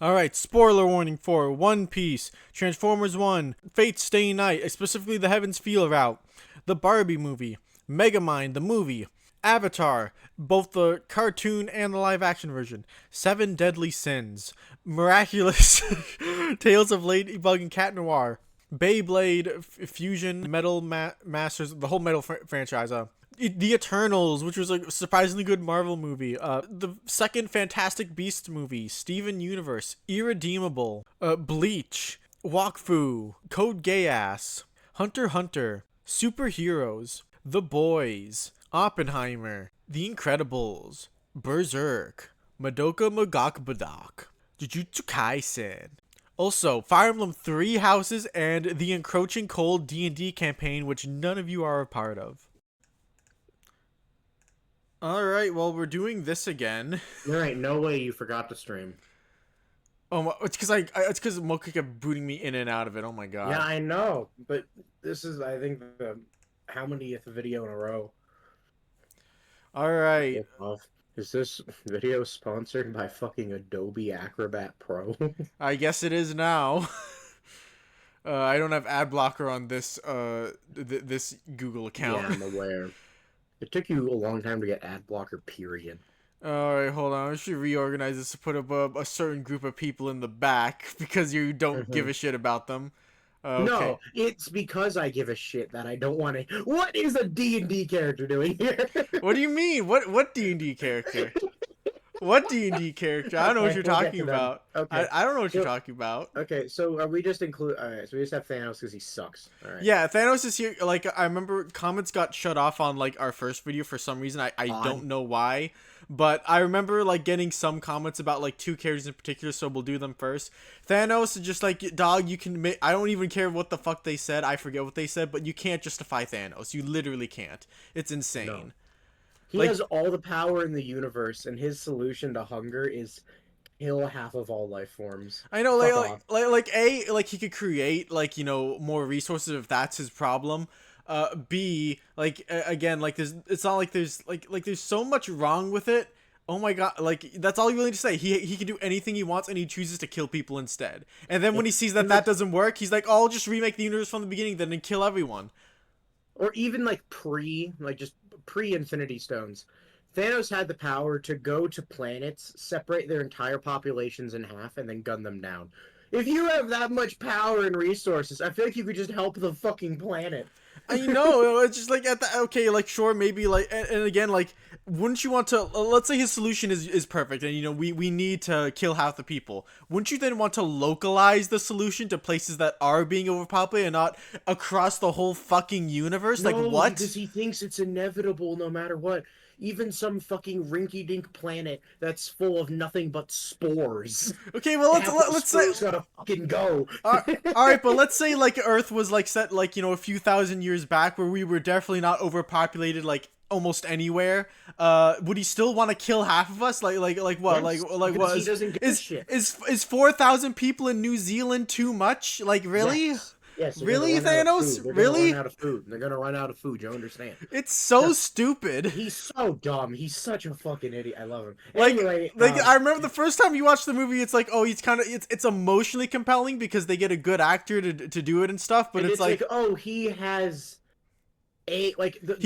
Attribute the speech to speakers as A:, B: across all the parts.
A: Alright, spoiler warning for One Piece, Transformers 1, Fate Stay Night, specifically the Heavens Feel route, the Barbie movie, Megamind the movie, Avatar, both the cartoon and the live action version, Seven Deadly Sins, Miraculous, Tales of Ladybug and Cat Noir, Beyblade, Fusion, Masters, the whole Metal franchise, The Eternals, which was a surprisingly good Marvel movie. The second Fantastic Beasts movie, Steven Universe, Irredeemable, Bleach, Wakfu, Code Geass, Hunter x Hunter, Superheroes, The Boys, Oppenheimer, The Incredibles, Berserk, Madoka Magakbadak, Jujutsu Kaisen. Also, Fire Emblem 3 Houses and the Encroaching Cold D&D campaign, which none of you are a part of. Alright, well, we're doing this again.
B: Alright, no way you forgot to stream.
A: Oh, it's because Mocha kept booting me in and out of it. Oh my god.
B: Yeah, I know, but this is, I think, the how manyth video in a row.
A: Alright.
B: Is this video sponsored by fucking Adobe Acrobat Pro?
A: I guess it is now. I don't have ad blocker on this this Google account.
B: Yeah, I'm aware. It took you a long time to get ad blocker, period.
A: Alright, hold on. I should reorganize this to put a certain group of people in the back because you don't give a shit about them. Okay.
B: No, it's because I give a shit that I don't want to. What is a D&D character doing here?
A: What do you mean? What D&D character? What D&D character? I don't know what you're talking about.
B: Okay.
A: I don't know what you're talking about.
B: Okay, so are we just include? Alright, so we just have Thanos because he sucks. Alright.
A: Yeah, Thanos is here. Like, I remember comments got shut off on, like, our first video for some reason. I don't know why. But I remember, like, getting some comments about, like, two characters in particular, so we'll do them first. Thanos is just like, dog, you can I don't even care what the fuck they said. I forget what they said, but you can't justify Thanos. You literally can't. It's insane.
B: No. He has all the power in the universe, and his solution to hunger is kill half of all life forms.
A: I know, like he could create, like, you know, more resources if that's his problem. B, like, again, like, it's not like there's there's so much wrong with it. Oh my god, like, that's all you really need to say. He can do anything he wants, and he chooses to kill people instead. And then when he sees that doesn't work, he's like, oh, I'll just remake the universe from the beginning then and kill everyone.
B: Or even, like, just pre-Infinity Stones. Thanos had the power to go to planets, separate their entire populations in half, and then gun them down. If you have that much power and resources, I feel like you could just help the fucking planet.
A: I know, it's just like, okay, like, sure, maybe, like, and again, like, wouldn't you want to, let's say his solution is perfect, and, you know, we need to kill half the people. Wouldn't you then want to localize the solution to places that are being overpopulated and not across the whole fucking universe?
B: No,
A: like, what?
B: Because he thinks it's inevitable no matter what. Even some fucking rinky-dink planet that's full of nothing but spores.
A: Okay, well, let's say
B: gotta fucking go.
A: all right, but let's say, like, Earth was, like, set, like, you know, a few thousand years back where we were definitely not overpopulated, like, almost anywhere. Would he still want to kill half of us? Like what?
B: Yes,
A: like what?
B: He doesn't give a shit.
A: Is 4,000 people in New Zealand too much? Like, really?
B: Yes,
A: really, Thanos? Really?
B: They're gonna run out of food. You understand?
A: It's so stupid.
B: He's so dumb. He's such a fucking idiot. I love him.
A: Like,
B: anyway,
A: I remember the first time you watched the movie, it's like, oh, it's emotionally compelling because they get a good actor to do it and stuff. But it's like,
B: oh, he has
A: he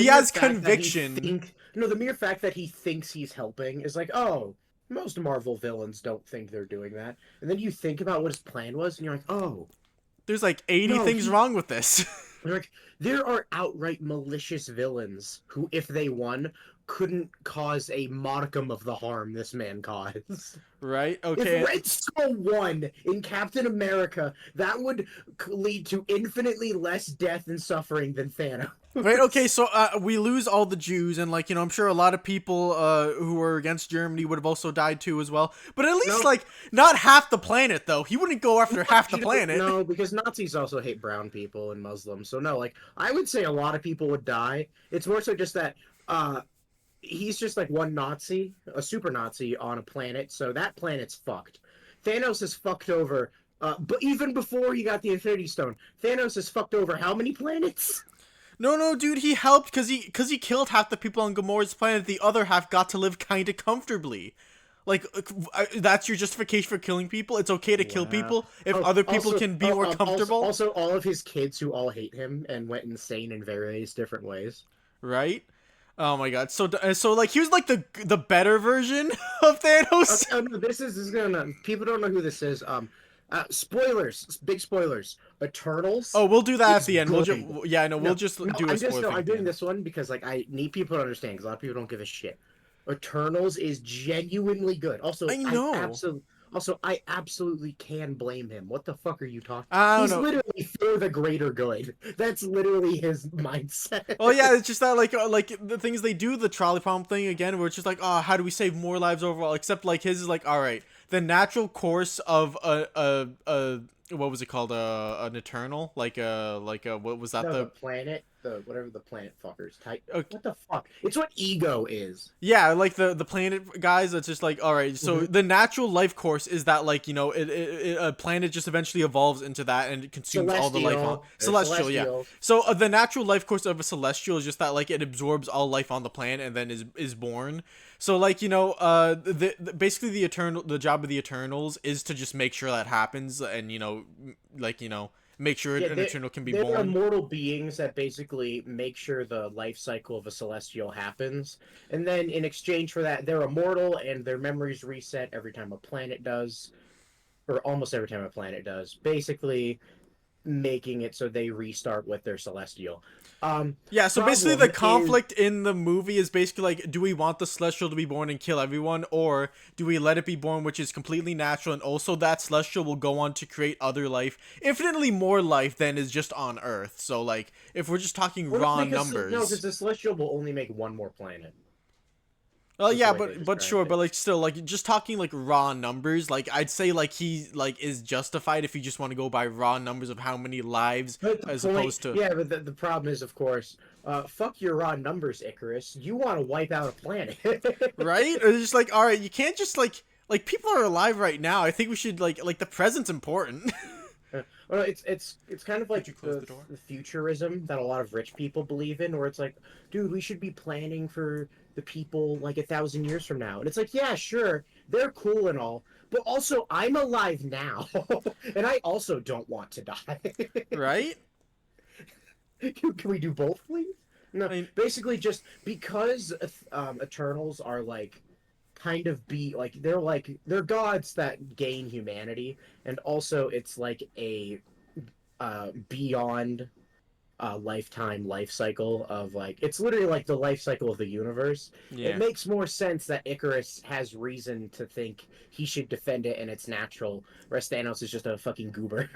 A: has conviction.
B: The mere fact that he thinks he's helping is like, oh, most Marvel villains don't think they're doing that. And then you think about what his plan was, and you're like, oh.
A: There's like 80 things wrong with this.
B: Like, there are outright malicious villains who, if they won, couldn't cause a modicum of the harm this man caused.
A: Right? Okay.
B: If Red Skull won in Captain America, that would lead to infinitely less death and suffering than Thanos.
A: Right, okay, so we lose all the Jews, and, like, you know, I'm sure a lot of people who were against Germany would have also died too as well. But at least, like, not half the planet, though. He wouldn't go after half the planet.
B: No, because Nazis also hate brown people and Muslims. So, no, like, I would say a lot of people would die. It's more so just that he's just, like, one Nazi, a super Nazi on a planet, so that planet's fucked. Thanos is fucked over, but even before he got the Infinity Stone, Thanos has fucked over how many planets?
A: No, dude, he helped because he killed half the people on Gamora's planet. The other half got to live kind of comfortably. Like that's your justification for killing people? It's okay to kill
B: Wow.
A: people if
B: Oh,
A: other people
B: also,
A: can be more comfortable,
B: also, all of his kids who all hate him and went insane in various different ways.
A: right? Oh my god. So like he was like the better version of Thanos.
B: Okay, oh no, this is gonna. People don't know who this is. Spoilers, big spoilers.
A: Oh,
B: Eternals
A: we'll do that at
B: is
A: the end. We'll just
B: good.
A: yeah, no, we'll
B: No,
A: just
B: no,
A: do a spoiler thing
B: I'm
A: at the
B: doing
A: end.
B: this one because like I need people to understand because a lot of people don't give a shit. Eternals is genuinely good.
A: I know.
B: I absolutely can blame him. What the fuck are you talking?
A: I don't
B: He's
A: know.
B: literally for the greater good. That's literally his mindset.
A: Well, yeah, it's just that like the things they do the trolley problem thing again, where it's just like, oh, how do we save more lives overall? Except like his is like, all right, the natural course of a what was it called, an eternal, like a what was that
B: No, the
A: the
B: planet, the whatever the planet fuckers type.
A: okay,
B: What the fuck? It's what ego is.
A: yeah, like the planet guys. It's just like, all right, so
B: Hmm.
A: the natural life course is that like a planet just eventually evolves into that and it consumes all the life on
B: Celestial. They're
A: celestial, yeah.
B: celestials.
A: So the natural life course of a celestial is just that like it absorbs all life on the planet and then is born. So like basically the job of the Eternals is to just make sure that happens and like make sure
B: Yeah,
A: an Eternal can be
B: they're
A: born.
B: immortal beings that basically make sure the life cycle of a celestial happens, and then in exchange for that, they're immortal and their memories reset every time a planet does, or almost every time a planet does. Basically, making it so they restart with their celestial.
A: Yeah, so basically the
B: Problem is
A: conflict in the movie is basically like, do we want the Celestial to be born and kill everyone, or do we let it be born, which is completely natural, and also that Celestial will go on to create other life, infinitely more life than is just on Earth. So like, if we're just talking
B: well,
A: raw
B: no, because
A: numbers.
B: the celestial will only make one more planet.
A: Well,
B: Is the
A: yeah,
B: way they
A: but
B: described
A: sure,
B: it.
A: but like still, like just talking like raw numbers, like I'd say like he like is justified if you just want to go by raw numbers of how many lives
B: But the
A: as
B: point,
A: opposed to
B: yeah, but the problem is, of course, fuck your raw numbers, Icarus. You want to wipe out a planet.
A: right? Or just like, all right, you can't just like people are alive right now. I think we should like the present's important.
B: Well, it's kind of
A: Could you
B: like
A: close the door?
B: the futurism that a lot of rich people believe in, where it's like, dude, we should be planning for the people like 1,000 years from now, and it's like, yeah, sure, they're cool and all, but also I'm alive now, and I also don't want to die.
A: Right?
B: Can we do both, please? No,
A: I mean,
B: basically just because Eternals are like kind of be like they're gods that gain humanity, and also it's like a beyond lifetime life cycle of like it's literally like the life cycle of the universe. It
A: yeah.
B: makes more sense that Icarus has reason to think he should defend it and it's natural, whereas Thanos is just a fucking goober.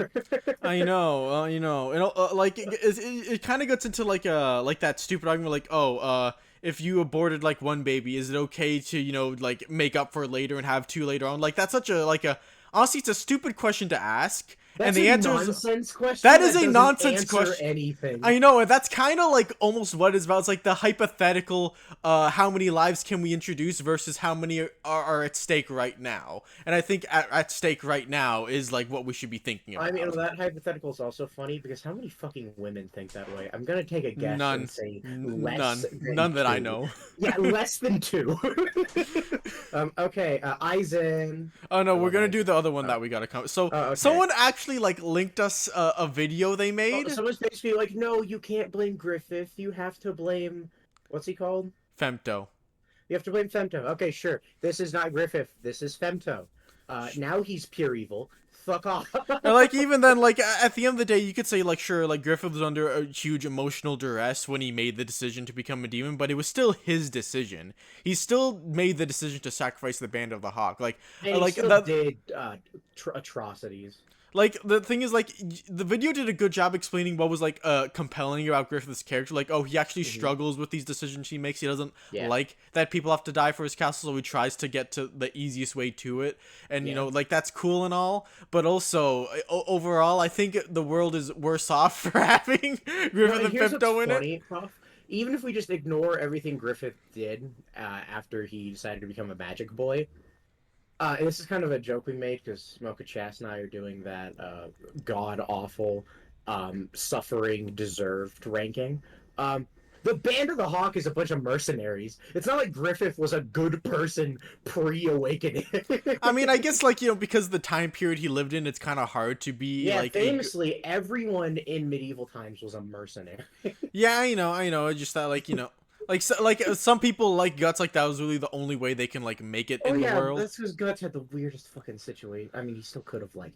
A: I know, and like it kind of gets into like that stupid argument, like, oh, if you aborted like one baby, is it okay to like make up for it later and have two later on? Like that's such a like a honestly, it's a stupid question to ask, and
B: That's a
A: the answer is
B: nonsense question
A: that is
B: that
A: a
B: doesn't
A: nonsense
B: answer
A: question.
B: anything.
A: I know, and that's kind of like almost what it's about. It's like the hypothetical, how many lives can we introduce versus how many are at stake right now. And I think at stake right now is like what we should be thinking
B: I mean,
A: about.
B: that hypothetical is also funny because how many fucking women think that way? I'm gonna take a guess and
A: None,
B: say less
A: none,
B: than
A: none that I
B: two.
A: know.
B: Yeah, less than two. Okay, Aizen.
A: Oh no,
B: I
A: we're
B: love
A: gonna do
B: Aizen.
A: the other one
B: Oh,
A: that we gotta come. So
B: oh, okay.
A: someone actually like linked us a video they
B: Oh,
A: made.
B: someone's basically like, no, you can't blame Griffith. You have to blame. What's he called?
A: Femto.
B: You have to blame Femto. Okay, sure. This is not Griffith. This is Femto. Now he's pure evil. Fuck off.
A: And like even then, like at the end of the day, you could say like sure, like Griffith was under a huge emotional duress when he made the decision to become a demon, but it was still his decision. He still made the decision to sacrifice the Band of the Hawk.
B: And he
A: Like
B: still
A: that.
B: did atrocities.
A: Like the thing is, like the video did a good job explaining what was like compelling about Griffith's character. Like, oh, he actually
B: Hmm.
A: struggles with these decisions he makes. He doesn't
B: Yeah.
A: like that people have to die for his castle, so he tries to get to the easiest way to it. And
B: Yeah.
A: like that's cool and all, but also overall, I think the world is worse off for having
B: No,
A: Griffith
B: and
A: and
B: here's what's
A: Pipto in it.
B: funny, Puff. Even if we just ignore everything Griffith did after he decided to become a magic boy, and this is kind of a joke we made because Mocha Chast and I are doing that god awful suffering deserved ranking. Um, The Band of the Hawk is a bunch of mercenaries. It's not like Griffith was a good person pre-awakening.
A: I mean, I guess like because the time period he lived in, it's kind of hard to be
B: Yeah,
A: like a.
B: famously, everyone in medieval times was a mercenary.
A: Yeah, I know. It's just that like some people like Guts like that was really the only way they can like make it
B: Oh
A: in the
B: yeah,
A: world.
B: that's because Guts had the weirdest fucking situation. I mean, he still could have like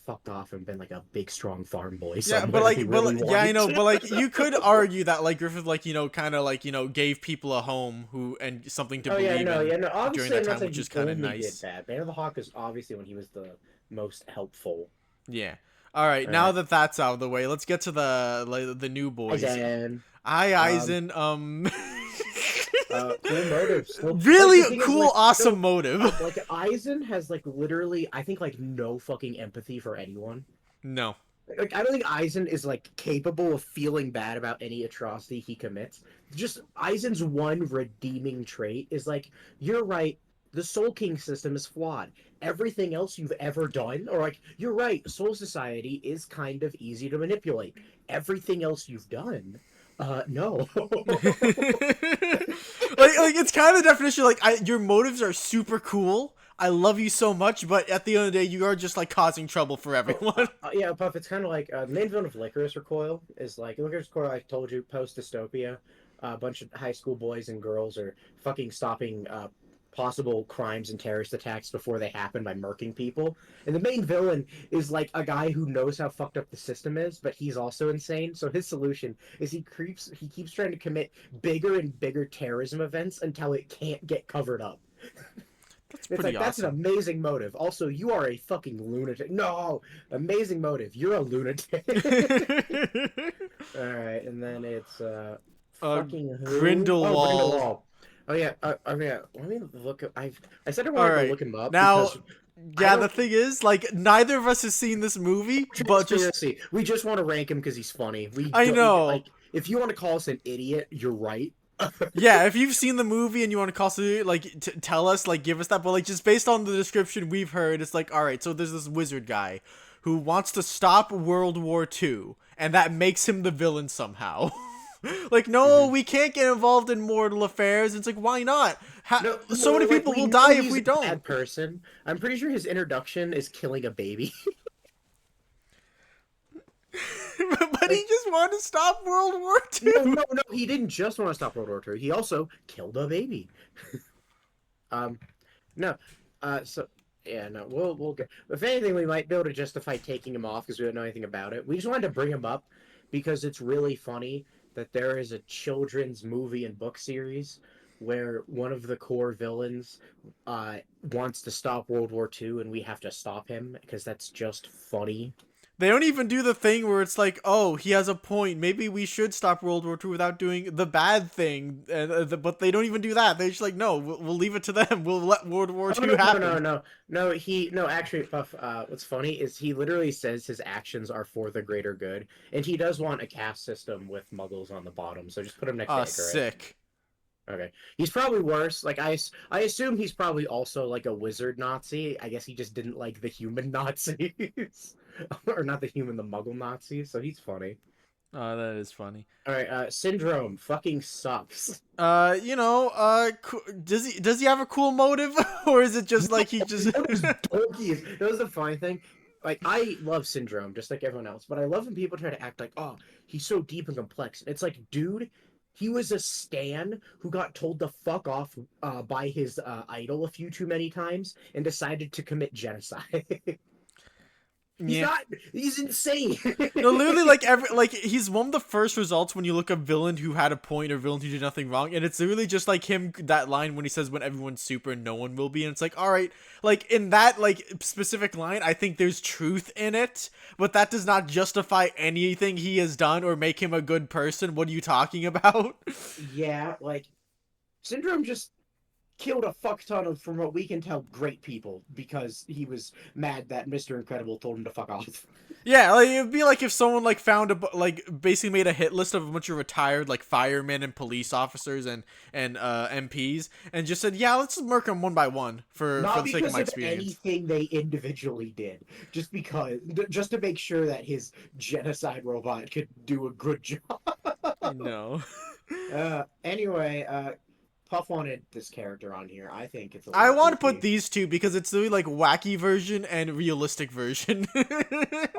B: fucked off and been like a big, strong farm boy
A: Yeah,
B: somewhere if he really
A: yeah, I
B: wanted
A: know,
B: to.
A: but like you could argue that like Griffith like kind of like gave people a home who and something to
B: Oh yeah,
A: believe
B: no,
A: in
B: yeah, no.
A: during
B: Obviously,
A: that
B: I'm not
A: time,
B: saying
A: which
B: he
A: is kind of
B: only did
A: nice.
B: that. Band of the Hawk is obviously when he was the most helpful.
A: Yeah. All right,
B: All
A: now
B: right,
A: that that's out of the way, let's get to the new boys.
B: Aizen.
A: Hi,
B: Um,
A: Eisen.
B: cool motive. Still, like
A: Really
B: the thing is,
A: cool,
B: like
A: awesome
B: no,
A: motive.
B: like Aizen has like literally, I think like no fucking empathy for anyone.
A: No.
B: Like I don't think Aizen is like capable of feeling bad about any atrocity he commits. Just Aizen's one redeeming trait is like, you're right, the Soul King system is flawed. Everything else you've ever done, or like, you're right, Soul Society is kind of easy to manipulate. Everything else you've done, no.
A: Like it's kind of the definition like your motives are super cool. I love you so much, but at the end of the day, you are just like causing trouble for
B: Oh,
A: everyone.
B: yeah, Puff. It's kind of like the main villain of Licorice Recoil is like Licorice Recoil. I told you, post dystopia, a bunch of high school boys and girls are fucking stopping possible crimes and terrorist attacks before they happen by murking people. And the main villain is like a guy who knows how fucked up the system is, but he's also insane. So his solution is he keeps trying to commit bigger and bigger terrorism events until it can't get covered up.
A: That's
B: It's
A: pretty
B: like that's an
A: awesome.
B: amazing motive. Also, you are a fucking lunatic. No, amazing motive. You're a lunatic. All right, and then it's
A: uh,
B: fucking who? Oh,
A: Grindelwald.
B: Grindelwald. Oh yeah. Yeah. Let me look. I said I
A: All
B: wanted to
A: right,
B: look him up
A: now,
B: because I
A: yeah, the
B: don't.
A: thing is, like, neither of us has seen this movie, but just
B: Transparency. We just want to rank him because he's funny.
A: I know.
B: Like if you want to call us an idiot, you're right.
A: Yeah, if you've seen the movie and you want to call it, like, tell us, like, give us that. But like, just based on the description we've heard, it's like, all right, so there's this wizard guy who wants to stop World War II, and that makes him the villain somehow. Like, no,
B: Mhm.
A: we can't get involved in mortal affairs. It's like, why not?
B: No,
A: So many
B: well, like
A: people
B: we
A: will
B: know
A: die if
B: he's
A: we
B: a
A: don't.
B: bad person. I'm pretty sure his introduction is killing a baby.
A: But he
B: Like
A: just wanted to stop World War
B: no,
A: II.
B: no. He didn't just want to stop World War II. He also killed a baby. Um, no. So yeah, no. We'll get. If anything, we might be able to justify taking him off because we don't know anything about it. We just wanted to bring him up because it's really funny that there is a children's movie and book series where one of the core villains wants to stop World War II and we have to stop him because that's just funny.
A: They don't even do the thing where it's like, oh, he has a point. Maybe we should stop World War II without doing the bad thing. But they don't even do that. They're just like, no, we'll leave it to them. We'll let World War
B: Oh
A: II happen.
B: no. No. Actually, Puff. What's funny is he literally says his actions are for the greater good, and he does want a caste system with Muggles on the bottom. So just put him next to Icarus.
A: Sick.
B: Okay, he's probably worse. Like I assume he's probably also like a wizard Nazi. I guess he just didn't like the human Nazis, or not the human, the Muggle Nazis. So he's funny.
A: Oh, that is funny.
B: All right, Syndrome fucking sucks.
A: Does he have a cool motive, or is it just like he just?
B: That was donkeys. That was the funny thing. Like I love Syndrome, just like everyone else, but I love when people try to act like, oh, he's so deep and complex. It's like, dude, he was a stan who got told to fuck off by his idol a few too many times and decided to commit genocide. He's
A: Yeah.
B: not. He's insane.
A: No, literally, like he's one of the first results when you look at villain who had a point or villain who did nothing wrong, and it's literally just like him that line when he says when everyone's super, no one will be, and it's like, all right, like in that like specific line, I think there's truth in it, but that does not justify anything he has done or make him a good person. What are you talking about?
B: Yeah, like Syndrome just killed a fuck ton of, from what we can tell, great people because he was mad that Mr. Incredible told him to fuck off.
A: Yeah, like it'd be like if someone like found like basically made a hit list of a bunch of retired like firemen and police officers and MPs and just said, yeah, let's murk them one by one for
B: Not
A: the sake of
B: because
A: my
B: of
A: experience.
B: anything they individually did, just to make sure that his genocide robot could do a good job.
A: No.
B: Anyway, Puff wanted this character on here. I think it's a
A: I
B: little
A: want to put
B: goofy.
A: these two because it's the like wacky version and realistic version.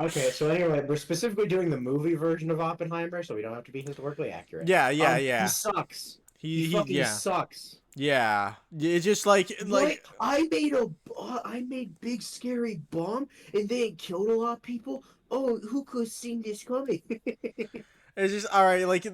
B: Okay, so anyway, we're specifically doing the movie version of Oppenheimer, so we don't have to be historically accurate.
A: Yeah, yeah,
B: He
A: yeah.
B: sucks. He
A: He
B: fucking
A: yeah.
B: sucks.
A: Yeah. It's just like
B: What? I made big scary bomb, and they had killed a lot of people. Oh, who could have seen this coming?
A: it's just all right. Like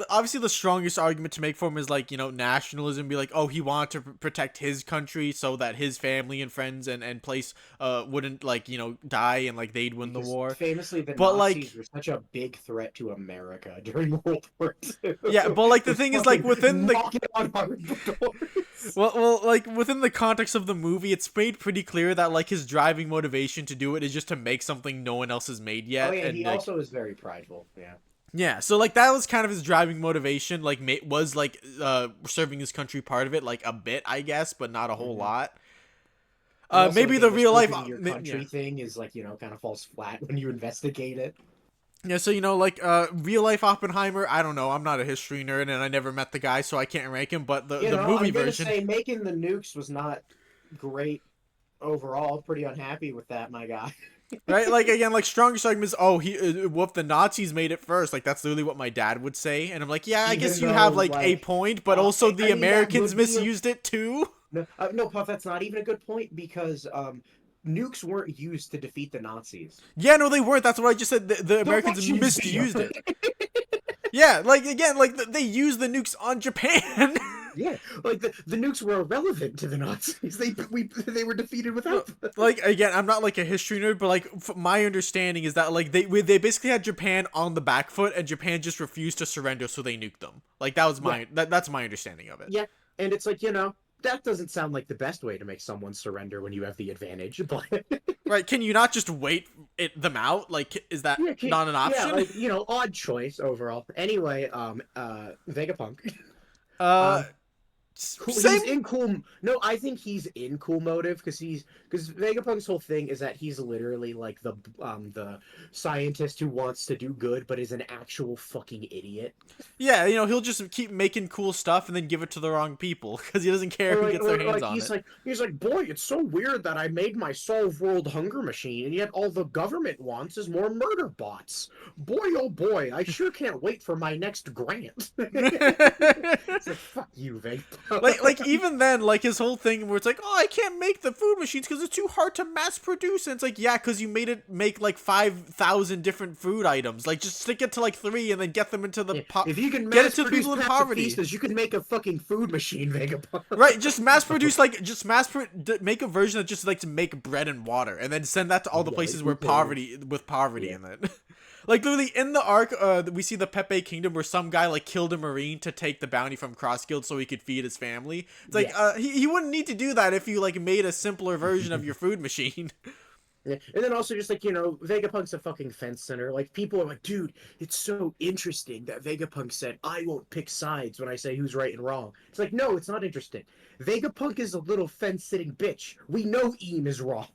A: obviously the strongest argument to make for him is like nationalism. Be like, oh, he wanted to protect his country so that his family and friends and place wouldn't like die and like they'd win the
B: Because
A: war.
B: famously, the
A: But
B: Nazis
A: like
B: were such a big threat to America during World War II.
A: yeah, but like the
B: With
A: thing is like
B: fucking
A: within the
B: knocking on our doors.
A: like within the context of the movie, it's made pretty clear that like his driving motivation to do it is just to make something no one else has made
B: Oh
A: yet,
B: yeah,
A: and
B: he
A: like
B: also is very prideful. Yeah.
A: yeah, so like that was kind of his driving motivation. Like was like serving his country part of it, like a bit, I guess, but not a whole
B: Hmm.
A: lot.
B: And also,
A: Maybe
B: again,
A: the
B: the
A: real life,
B: serving your
A: yeah.
B: country thing is like kind of falls flat when you investigate it.
A: Yeah, so like real life Oppenheimer, I don't know. I'm not a history nerd and I never met the guy, so I can't rank him, but the movie
B: I'm gonna
A: version,
B: say making the nukes was not great overall. Pretty unhappy with that, my guy.
A: right? Like again, like strongest argument is he what if the Nazis made it first? Like that's literally what my dad would say, and I'm like, yeah, I guess
B: Even
A: you
B: though,
A: have like a
B: like,
A: point, but also
B: I
A: the
B: mean, that
A: Americans
B: would be a
A: misused it too.
B: no, no, Puff. That's not even a good point because nukes weren't used to defeat the Nazis.
A: Yeah, no, they weren't. That's what I just said. The
B: The
A: Americans
B: Russians did.
A: misused it. Yeah, like again, like they used the nukes on Japan.
B: Yeah, like the nukes were irrelevant to the Nazis. They were defeated
A: No,
B: without them.
A: like again, I'm not like a history nerd, but like my understanding is that like they basically had Japan on the back foot, and Japan just refused to surrender, so they nuked them. Like that was
B: Yeah,
A: that's my understanding of it.
B: yeah, and it's like that doesn't sound like the best way to make someone surrender when you have the advantage, but
A: Right? Can you not just wait them out? Like, is that
B: yeah,
A: not an
B: yeah,
A: option?
B: like odd choice overall. Anyway, Vegapunk.
A: Uh,
B: Um, he's
A: same.
B: in cool. No, I think he's in cool motive because Vegapunk's whole thing is that he's literally like the scientist who wants to do good but is an actual fucking idiot.
A: Yeah, he'll just keep making cool stuff and then give it to the wrong people because he doesn't care who gets their hands on it.
B: He's like, boy, it's so weird that I made my solve world hunger machine and yet all the government wants is more murder bots. Boy, oh boy, I sure can't wait for my next grant. It's like, fuck you, Vegapunk.
A: like even then, like his whole thing where it's like, oh, I can't make the food machines because it's too hard to mass produce. And it's like, yeah, because you made it make like 5,000 different food items. Like just stick it to like 3 and then get them into the
B: If you can
A: get it
B: mass
A: to
B: produce
A: people in poverty.
B: pacifistas, you can make a fucking food machine, Vegapunk.
A: Right, just mass produce like just make a version that just like to make bread and water, and then send that to all the
B: Yeah,
A: places
B: you
A: where
B: can.
A: poverty
B: Yeah.
A: in it. Like literally in the arc, we see the Pepe Kingdom where some guy like killed a marine to take the bounty from Cross Guild so he could feed his family. It's like
B: Yes.
A: he wouldn't need to do that if you like made a simpler version of your food machine.
B: Yeah. And then also just like, Vegapunk's a fucking fence center. Like people are like, dude, it's so interesting that Vegapunk said, I won't pick sides when I say who's right and wrong. It's like, no, it's not interesting. Vegapunk is a little fence sitting bitch. We know Eam is wrong.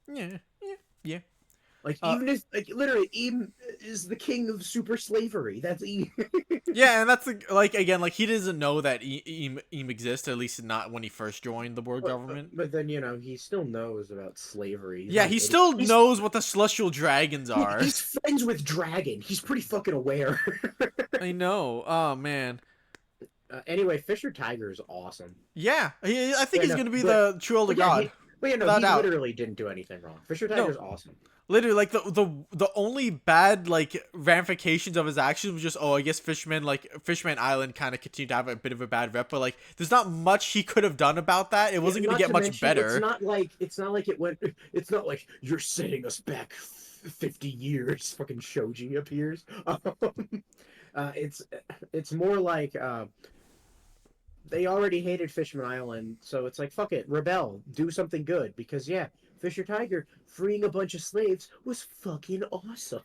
A: Yeah, yeah, yeah.
B: Like
A: Uh,
B: even if like literally Eam is the king of super slavery. That's Eam.
A: yeah, and that's like again, like he doesn't know that Eam exists, at least not when he first joined the world government.
B: But then he still knows about slavery. He's
A: Yeah,
B: not an
A: he
B: idiot.
A: still knows what the celestial dragons are.
B: He's friends with Dragon. He's pretty fucking aware.
A: I know. Oh man.
B: Anyway, Fisher Tiger is awesome.
A: Yeah, I think
B: Yeah,
A: he's
B: no,
A: gonna be the true older
B: yeah,
A: god,
B: no,
A: without
B: he
A: doubt.
B: literally didn't do anything wrong. Fisher
A: No,
B: Tiger's awesome.
A: literally, like the only bad like ramifications of his actions was just I guess Fishman Island kind of continued to have a bit of a bad rep, but like there's not much he could have done about that. It wasn't gonna
B: Not
A: get
B: to
A: much
B: mention,
A: better.
B: It's not like you're setting us back 50 years. Fucking Shoji appears. It's more like they already hated Fishman Island, so it's like fuck it, rebel, do something good because yeah, Fisher Tiger freeing a bunch of slaves was fucking awesome.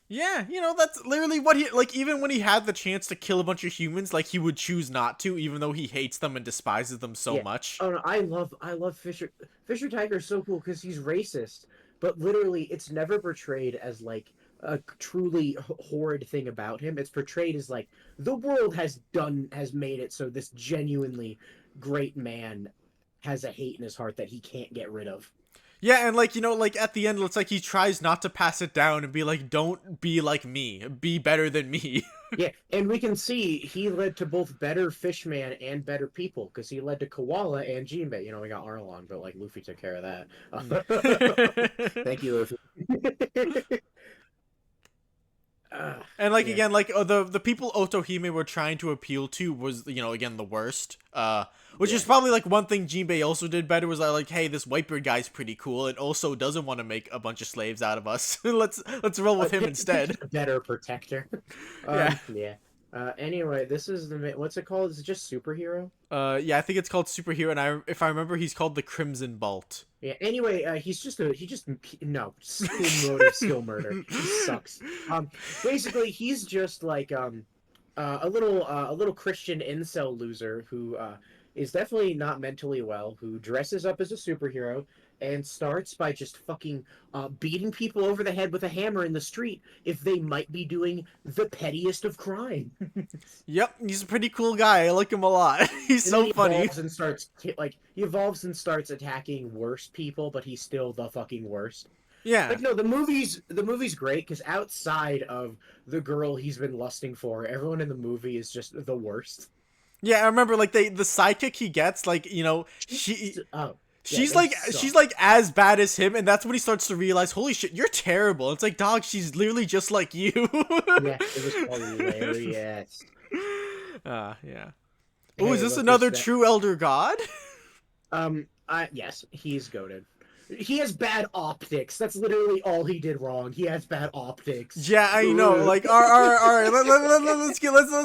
A: Yeah, that's literally what he like. Even when he had the chance to kill a bunch of humans, like he would choose not to, even though he hates them and despises them so
B: Yeah.
A: much.
B: Oh no, I love Fisher Tiger is so cool because he's racist, but literally it's never portrayed as like a truly horrid thing about him. It's portrayed as like the world has made it so this genuinely great man has a hate in his heart that he can't get rid of.
A: Yeah, and like, like at the end, it's like he tries not to pass it down and be like, don't be like me, be better than me.
B: Yeah, and we can see he led to both better Fishman and better people because he led to Koala and Jinbei. We got Arlong, but like Luffy took care of that. Thank you, Luffy.
A: And like
B: Yeah,
A: again, like the people Otohime were trying to appeal to was again the worst. Which
B: yeah.
A: is probably like one thing Jinbei also did better was like, hey, this Whitebeard guy's pretty cool and also doesn't want to make a bunch of slaves out of us. let's roll with him instead.
B: A better protector.
A: Yeah.
B: Yeah. Anyway, this is what's it called? Is it just superhero?
A: Yeah, I think it's called Superhero, and if I remember, he's called the Crimson Bolt.
B: Yeah. Anyway, no skill murder. He sucks. Basically, he's just like a little Christian incel loser who is definitely not mentally well, who dresses up as a superhero and starts by just fucking beating people over the head with a hammer in the street if they might be doing the pettiest of crime.
A: Yep, he's a pretty cool guy. I like him a lot. He's
B: And
A: so
B: then he
A: funny.
B: evolves and starts attacking worse people, but he's still the fucking worst.
A: Yeah.
B: Like no, the movie's great because outside of the girl he's been lusting for, everyone in the movie is just the worst.
A: Yeah, I remember like the sidekick he gets, like,
B: Oh, yeah,
A: she's
B: they
A: like
B: suck.
A: she's like as bad as him, and that's when he starts to realize, holy shit, you're terrible. It's like, dog, she's literally just like you.
B: Yeah, it was hilarious.
A: Yeah. Oh,
B: Hey,
A: is this
B: look,
A: another
B: that.
A: true elder god?
B: Yes, he's goated. He has bad optics. That's literally all he did wrong. He has bad optics.
A: Yeah, I know. Like, all right. Let's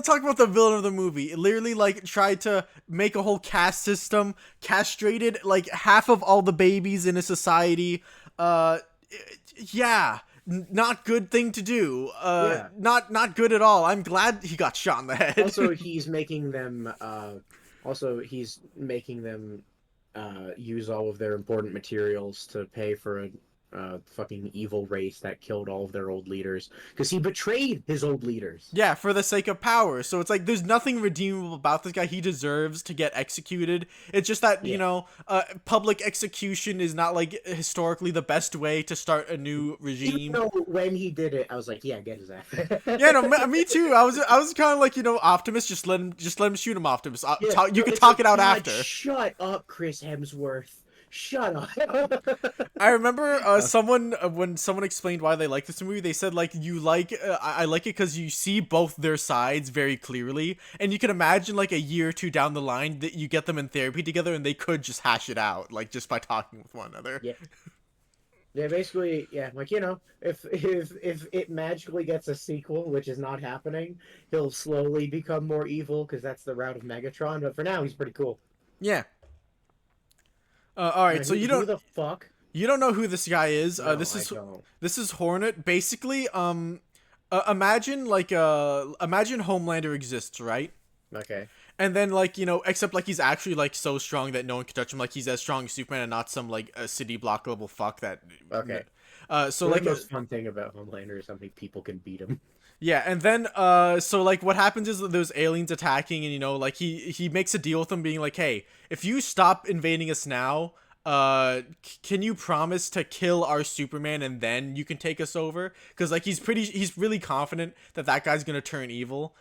A: talk about the villain of the movie. It literally like tried to make a whole caste system, castrated like half of all the babies in a society. Yeah, not good thing to do.
B: Yeah.
A: Not good at all. I'm glad he got shot in the head.
B: Also, he's making them use all of their important materials to pay for a fucking evil race that killed all of their old leaders because he betrayed his old leaders.
A: Yeah, for the sake of power. So it's like there's nothing redeemable about this guy. He deserves to get executed. It's just that,
B: Yeah.
A: Public execution is not like historically the best way to start a new regime.
B: Even though when he did it, I was like, yeah, get his ass.
A: Yeah, no, me too. I was kind of like, Optimus, just let him shoot him, Optimus.
B: Yeah,
A: You
B: no,
A: can
B: it's
A: talk
B: like,
A: it out
B: God,
A: after.
B: Shut up, Chris Hemsworth. Shut up.
A: I remember someone when someone explained why they like this movie, they said like I like it because you see both their sides very clearly, and you can imagine like a year or two down the line that you get them in therapy together, and they could just hash it out like just by talking with one another.
B: Yeah. Yeah, basically, yeah, like if it magically gets a sequel, which is not happening, he'll slowly become more evil because that's the route of Megatron. But for now, he's pretty cool.
A: Yeah. All right, so
B: Who the fuck?
A: you don't know who this guy is.
B: No,
A: This
B: I don't.
A: is Hornet. Basically, imagine imagine Homelander exists, right?
B: Okay.
A: And then like except like he's actually like so strong that no one can touch him. Like he's as strong as Superman and not some like a city block level fuck that.
B: Okay.
A: So
B: The
A: like
B: most fun thing about Homelander is how many people can beat him.
A: yeah, and then so like what happens is that there's aliens attacking, and like he makes a deal with them, being like, hey, if you stop invading us now, can you promise to kill our Superman and then you can take us over? Because like he's really confident that guy's gonna turn evil.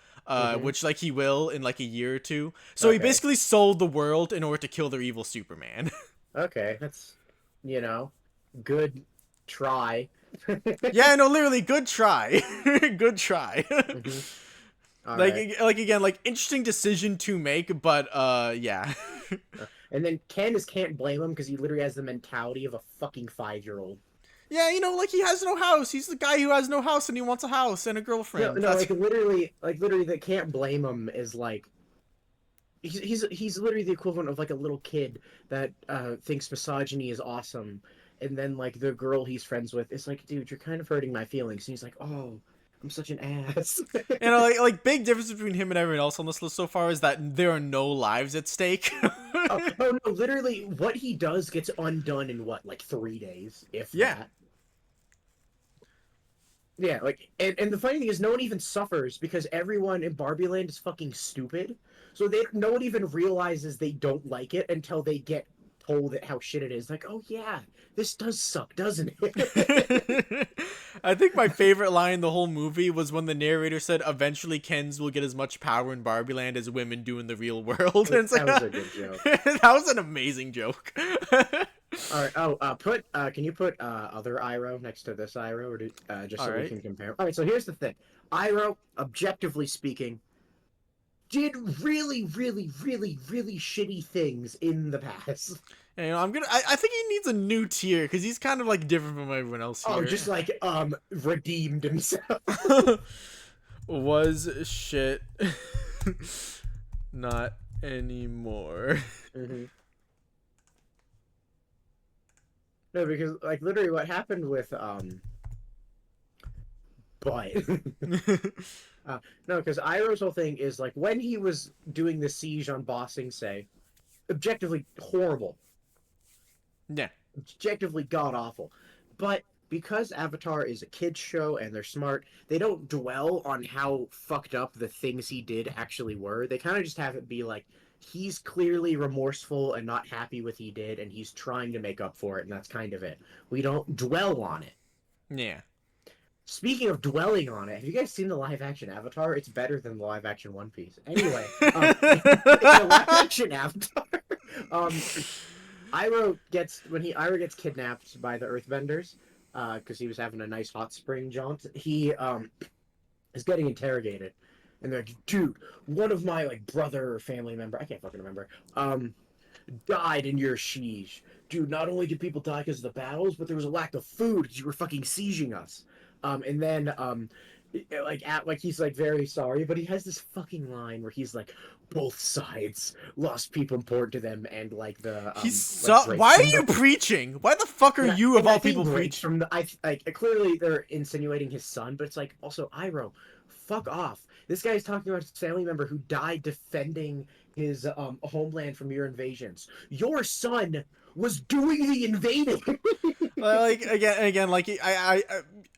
A: Which like he will in like a year or two. So he
B: Okay.
A: basically sold the world in order to kill their evil Superman.
B: Okay, that's good try.
A: Yeah, no, literally, good try, good try.
B: All
A: Like
B: right.
A: like again, like interesting decision to make, but yeah.
B: And then can't blame him because he literally has the mentality of a fucking 5-year-old.
A: Yeah, like he has no house. He's the guy who has no house and he wants a house and a
B: No,
A: girlfriend.
B: no, like literally, they can't blame him. Is like he's literally the equivalent of like a little kid that thinks misogyny is awesome, and then like the girl he's friends with is like, dude, you're kind of hurting my feelings. And he's like, oh, I'm such an ass.
A: Like big difference between him and everyone else on this list so far is that there are no lives at stake.
B: Oh no, literally, what he does gets undone in what, like 3 days, if
A: Yeah.
B: that. Yeah, like, and the funny thing is, no one even suffers because everyone in Barbie Land is fucking stupid. So no one even realizes they don't like it until they get told it how shit it is. Like, oh yeah, this does suck, doesn't it?
A: I think my favorite line in the whole movie was when the narrator said, "Eventually, Kens will get as much power in Barbie Land as women do in the real world." And it's like
B: That was a good joke.
A: that was an amazing joke.
B: All right. Oh, can you put other Iroh next to this Iroh, or just
A: All
B: so we
A: right.
B: can compare? All right. So here's the thing. Iroh, objectively speaking, did really, really, really, really shitty things in the past.
A: And, I think he needs a new tier because he's kind of like different from everyone else
B: Oh, just
A: here.
B: like redeemed himself.
A: Was shit. Not anymore.
B: hmm No, because like literally what happened with but uh, no, because Iroh's whole thing is like when he was doing the siege on Ba Sing Se, objectively horrible,
A: Yeah.
B: objectively god awful. But because Avatar is a kids show and they're smart, they don't dwell on how fucked up the things he did actually were. They kind of just have it be like he's clearly remorseful and not happy with he did, and he's trying to make up for it, and that's kind of it. We don't dwell on it.
A: Yeah.
B: Speaking of dwelling on it, have you guys seen the live action Avatar? It's better than the live action One Piece. Anyway, in the live action Avatar, um, Iroh gets kidnapped by the Earthbenders, because he was having a nice hot spring jaunt. He is getting interrogated, and they're like, "Dude, one of my like brother or family member, I can't fucking remember, died in your siege. Dude, not only did people die because of the battles, but there was a lack of food because you were fucking sieging us." And then he's like very sorry, but he has this fucking line where he's like, both sides lost people important to them, and like the
A: He's
B: like
A: so.
B: breaks
A: Why are
B: from
A: you
B: the
A: preaching? Why the fuck are you of
B: and I
A: all
B: think
A: people
B: breaks
A: preaching?
B: from the I like clearly they're insinuating his son, but it's like also Iroh, fuck off. This guy's talking about his family member who died defending his homeland from your invasions. Your son was doing the invading.
A: Like again, like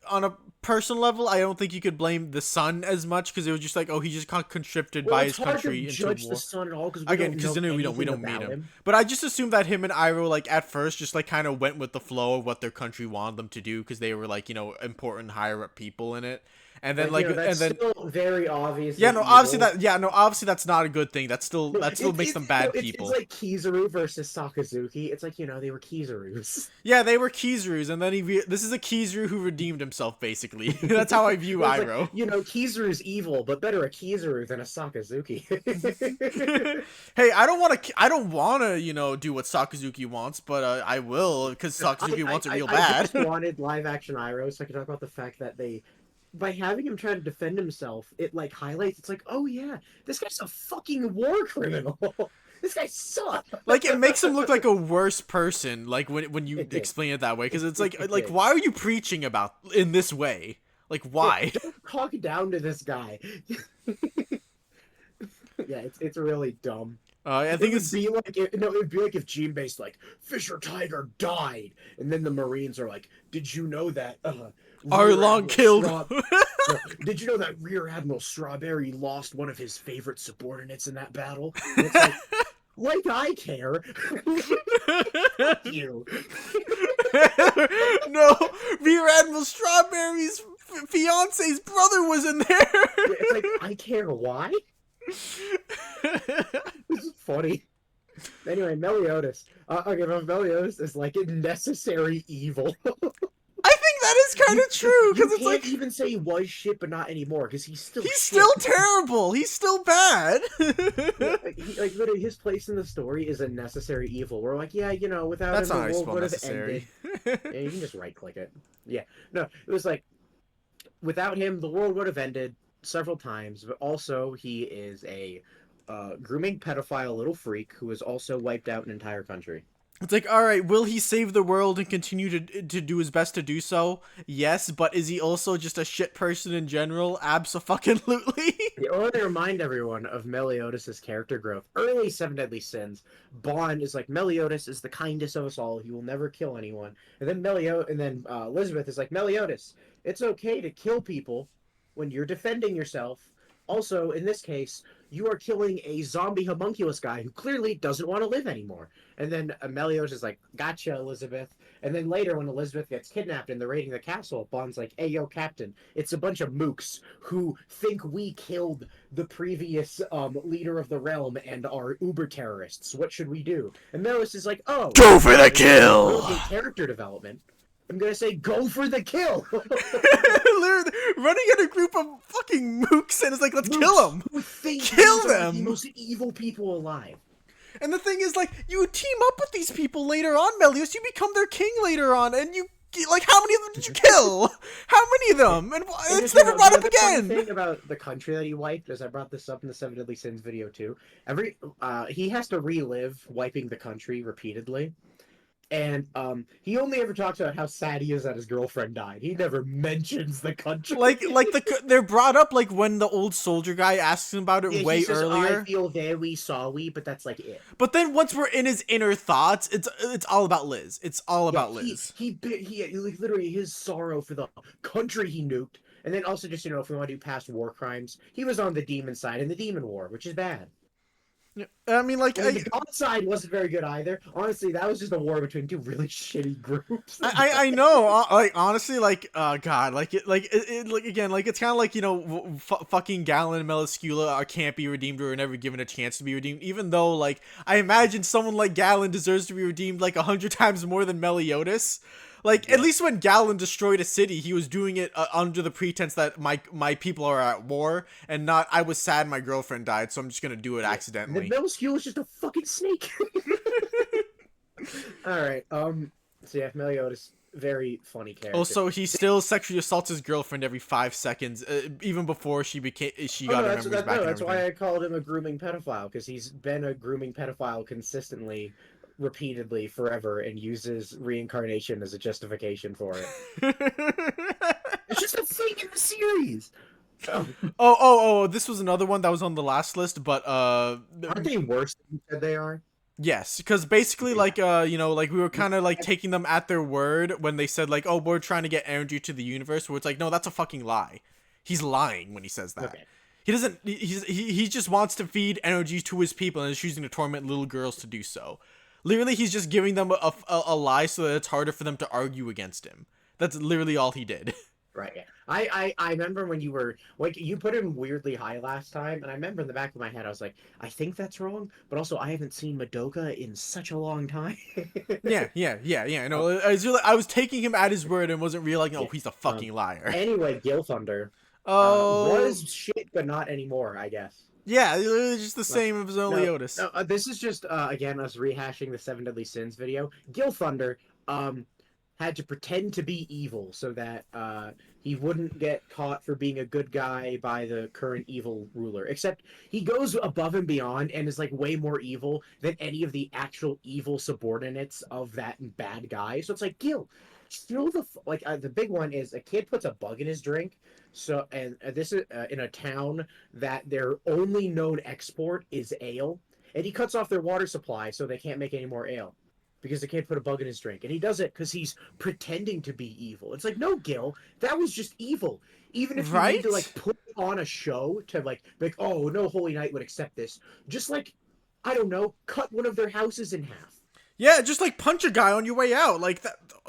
A: on a personal level, I don't think you could blame the son as much because it was just like, oh, he just got conscripted
B: Well,
A: by
B: it's
A: his
B: hard to
A: country into
B: judge the
A: war.
B: son at all because we
A: Again,
B: don't
A: because
B: know
A: we
B: anything
A: don't meet
B: about
A: him.
B: him.
A: But I just assumed that him and Iroh, like at first, just like kind of went with the flow of what their country wanted them to do because they were like important higher up people in it, and then
B: Like, you
A: like
B: know, that's
A: and then
B: still very
A: yeah,
B: obviously
A: no, obviously
B: evil.
A: that yeah, no, obviously that's not a good thing.
B: No,
A: That still makes them bad
B: it's
A: people.
B: like Kizaru versus Sakazuki. It's like, they were Kizarus.
A: Yeah, they were Kizurus, and then this is a Kizuru who redeemed himself. Basically, that's how I view
B: It's like,
A: Iroh.
B: Kizaru's evil, but better a Kizaru than a Sakazuki.
A: Hey, I don't want to. I don't want to. Do what Sakazuki wants, but I will because Sakazuki wants it real
B: I
A: bad.
B: just wanted live action Iroh so I could talk about the fact that by having him try to defend himself, it like highlights. It's like, oh yeah, this guy's a fucking war criminal. This guy sucks.
A: Like it makes him look like a worse person. Like when you
B: It did.
A: explain it that way, because it's
B: It
A: like
B: did.
A: why are you preaching about in this way? Like
B: Yeah,
A: why?
B: don't talk down to this guy. Yeah, it's really dumb.
A: I
B: It
A: think
B: would
A: it's
B: be like no, it would be like if Jinbei's like Fisher Tiger died, and then the Marines are like, "Did you know that Rear
A: Arlong
B: Admiral
A: killed.
B: No, did you know that Rear Admiral Strawberry lost one of his favorite subordinates in that battle?" And it's like I care. Fuck you.
A: No, Rear Admiral Strawberry's fiance's brother was in there.
B: Yeah, it's like I care. Why? This is funny. Anyway, Meliodas. Okay, but Meliodas is like a necessary evil.
A: I think that is kind of true
B: You
A: because it's
B: can't
A: like
B: even say he was shit, but not anymore because he's still
A: he's
B: shit.
A: still terrible. He's still bad.
B: Yeah, like literally, his place in the story is a necessary evil. We're like, yeah, without
A: That's
B: him,
A: not
B: the
A: how you
B: world
A: spell
B: would have ended.
A: necessary.
B: Yeah, you can just right click it. Yeah, no, it was like without him, the world would have ended several times. But also, he is a grooming pedophile little freak who has also wiped out an entire country.
A: It's like, all right, will he save the world and continue to do his best to do so? Yes, but is he also just a shit person in general? Abso-fucking-lutely.
B: I want to remind everyone of Meliodas' character growth. Early Seven Deadly Sins, Bond is like, Meliodas is the kindest of us all. He will never kill anyone. And then Elizabeth is like, Meliodas, it's okay to kill people when you're defending yourself. Also, in this case, you are killing a zombie homunculus guy who clearly doesn't want to live anymore. And then Meliodas is like, gotcha, Elizabeth. And then later, when Elizabeth gets kidnapped and they're raiding the castle, Bond's like, hey, yo, Captain, it's a bunch of mooks who think we killed the previous leader of the realm and are uber terrorists. What should we do? And Meliodas is like, oh,
A: Go for the
B: really
A: kill!
B: good character development. I'm gonna say, go for the kill.
A: Literally running at a group of fucking mooks and it's like, let's kill them! Kill them!
B: The most evil people alive.
A: And the thing is, like, you team up with these people later on, Melios. You become their king later on, and you, like, how many of them did you kill? How many of them? And it's never brought up again.
B: The thing about the country that he wiped, as I brought this up in the Seven Deadly Sins video too, he has to relive wiping the country repeatedly. And he only ever talks about how sad he is that his girlfriend died. He never mentions the country.
A: They're brought up like when the old soldier guy asks him about it way earlier.
B: I feel very sorry, but that's like it.
A: But then once we're in his inner thoughts, it's all about Liz. It's all about Liz.
B: He like, literally his sorrow for the country he nuked, and then also just if we want to do past war crimes, he was on the demon side in the demon war, which is bad.
A: I mean, like,
B: the God side wasn't very good either. Honestly, that was just a war between two really shitty groups.
A: I know. Like, honestly, like, God, like again, like, it's kind of like, fucking Galen and Meliscula can't be redeemed or are never given a chance to be redeemed. Even though, like, I imagine someone like Galen deserves to be redeemed like 100 times more than Meliodas. Like, at least when Galen destroyed a city, he was doing it under the pretense that my people are at war, and not, I was sad my girlfriend died, so I'm just gonna do it accidentally.
B: The Meliscule is just a fucking snake. Alright, so yeah, Meliodas, very funny character.
A: Also, he still sexually assaults his girlfriend every 5 seconds, even before she got her memories back.
B: That's why I called him a grooming pedophile, because he's been a grooming pedophile consistently, repeatedly, forever, and uses reincarnation as a justification for it. It's just a thing in the series.
A: Oh, this was another one that was on the last list, but
B: aren't they worse than you said they are?
A: Yes, because basically, like, like, we were kind of like taking them at their word when they said, like, oh, we're trying to get energy to the universe, where it's like, no, that's a fucking lie. He's lying when he says that. Okay. He doesn't. He just wants to feed energy to his people and is choosing to torment little girls to do so. Literally, he's just giving them a lie so that it's harder for them to argue against him. That's literally all he did.
B: Right, yeah. I remember when you were, like, you put him weirdly high last time, and I remember in the back of my head, I was like, I think that's wrong, but also I haven't seen Madoka in such a long time.
A: Yeah. No, I was taking him at his word and wasn't realizing, oh, he's a fucking liar.
B: Anyway, Gil Thunder was shit, but not anymore, I guess.
A: Yeah, just the same as Meliodas.
B: No, this is just, again, us rehashing the Seven Deadly Sins video. Gil Thunder, had to pretend to be evil so that he wouldn't get caught for being a good guy by the current evil ruler. Except he goes above and beyond and is like way more evil than any of the actual evil subordinates of that bad guy. So it's like, Gil, still the big one is a kid puts a bug in his drink. So this is in a town that their only known export is ale, and he cuts off their water supply so they can't make any more ale. Because the kid put a bug in his drink. And he does it because he's pretending to be evil. It's like, no, Gil, that was just evil. Even if you need to, like, put on a show to, like, oh, no Holy Knight would accept this. Just, like, I don't know, cut one of their houses in half.
A: Yeah, just, like, punch a guy on your way out. Like,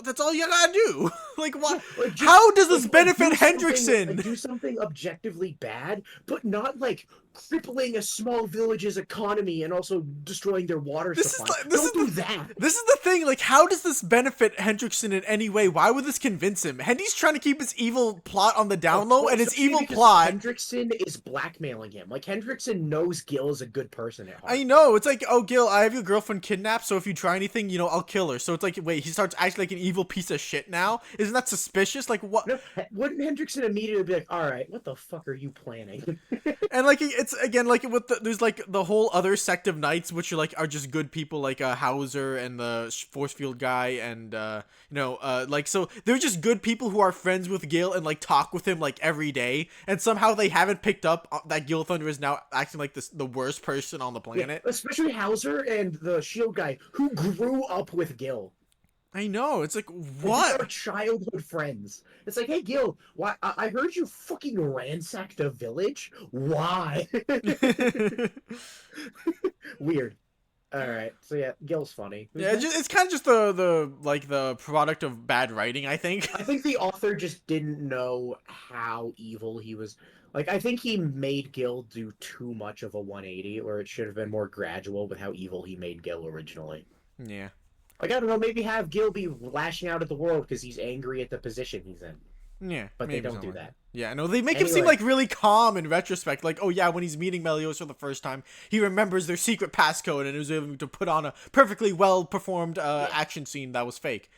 A: that's all you gotta do. Like, what? Yeah, like, how does this benefit Hendrickson?
B: Do something objectively bad, but not, like, crippling a small village's economy and also destroying their water supply. Don't do that.
A: This is the thing. Like, how does this benefit Hendrickson in any way? Why would this convince him? Hendy's trying to keep his evil plot on the down low, and his evil plot.
B: Hendrickson is blackmailing him. Like, Hendrickson knows Gil is a good person at heart.
A: I know. It's like, oh, Gil, I have your girlfriend kidnapped, so if you try anything, I'll kill her. So it's like, wait, he starts acting like an evil piece of shit now? Isn't that suspicious? Like, what?
B: No, wouldn't Hendrickson immediately be like, all right, what the fuck are you planning?
A: And, like, it's again like with there's like the whole other sect of knights which are just good people like Hauser and the force field guy and like so they're just good people who are friends with Gil and like talk with him like every day, and somehow they haven't picked up that Gil Thunder is now acting like the worst person on the planet.
B: Yeah, especially Hauser and the shield guy who grew up with Gil.
A: I know, it's like,
B: Like, they
A: what?
B: are childhood friends. It's like, hey Gil, why? I heard you fucking ransacked a village. Why? Weird. All right, so yeah, Gil's funny. Who's
A: Yeah,
B: next?
A: it's kind of just the product of bad writing, I think.
B: I think the author just didn't know how evil he was. Like, I think he made Gil do too much of a 180, where it should have been more gradual with how evil he made Gil originally.
A: Yeah.
B: Like, I don't know, maybe have Gil be lashing out at the world because he's angry at the position he's in.
A: Yeah,
B: But they
A: maybe
B: don't do
A: something like
B: that.
A: Yeah, no, they make him seem
B: Anyway.
A: like really calm in retrospect. Like, oh yeah, when he's meeting Melios for the first time, he remembers their secret passcode and is able to put on a perfectly well performed
B: Yeah.
A: action scene that was fake.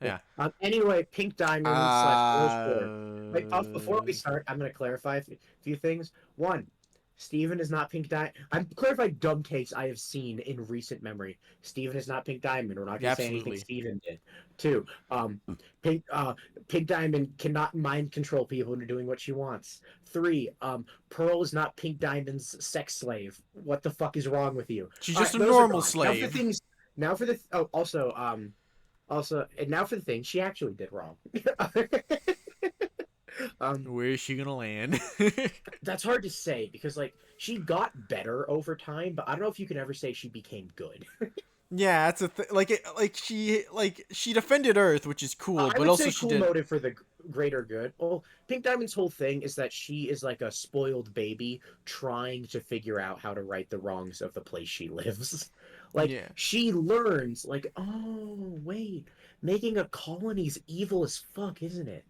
A: Yeah.
B: Anyway, Pink Diamond slash Rose Quartz. Wait, before we
A: Uh,
B: start, I'm going to clarify a few things. One, Steven is not Pink Diamond. I'm clarifying dumb takes I have seen in recent memory. Steven is not Pink Diamond. We're not going to say anything
A: Absolutely.
B: Steven did. Two, Pink Diamond cannot mind control people into doing what she wants. Three, Pearl is not Pink Diamond's sex slave. What the fuck is wrong with you?
A: She's
B: All
A: just
B: right,
A: a
B: those are
A: normal
B: gone.
A: slave.
B: Now for the and now for the thing she actually did wrong.
A: Where is she gonna land?
B: That's hard to say because like she got better over time, but I don't know if you can ever say she became good.
A: Yeah, that's a she defended Earth, which is cool,
B: I
A: but
B: would
A: also
B: say
A: she
B: cool
A: did.
B: motive for the greater good. Well, Pink Diamond's whole thing is that she is like a spoiled baby trying to figure out how to right the wrongs of the place she lives. Like
A: Yeah.
B: she learns like, oh wait, making a colony's evil as fuck, isn't it?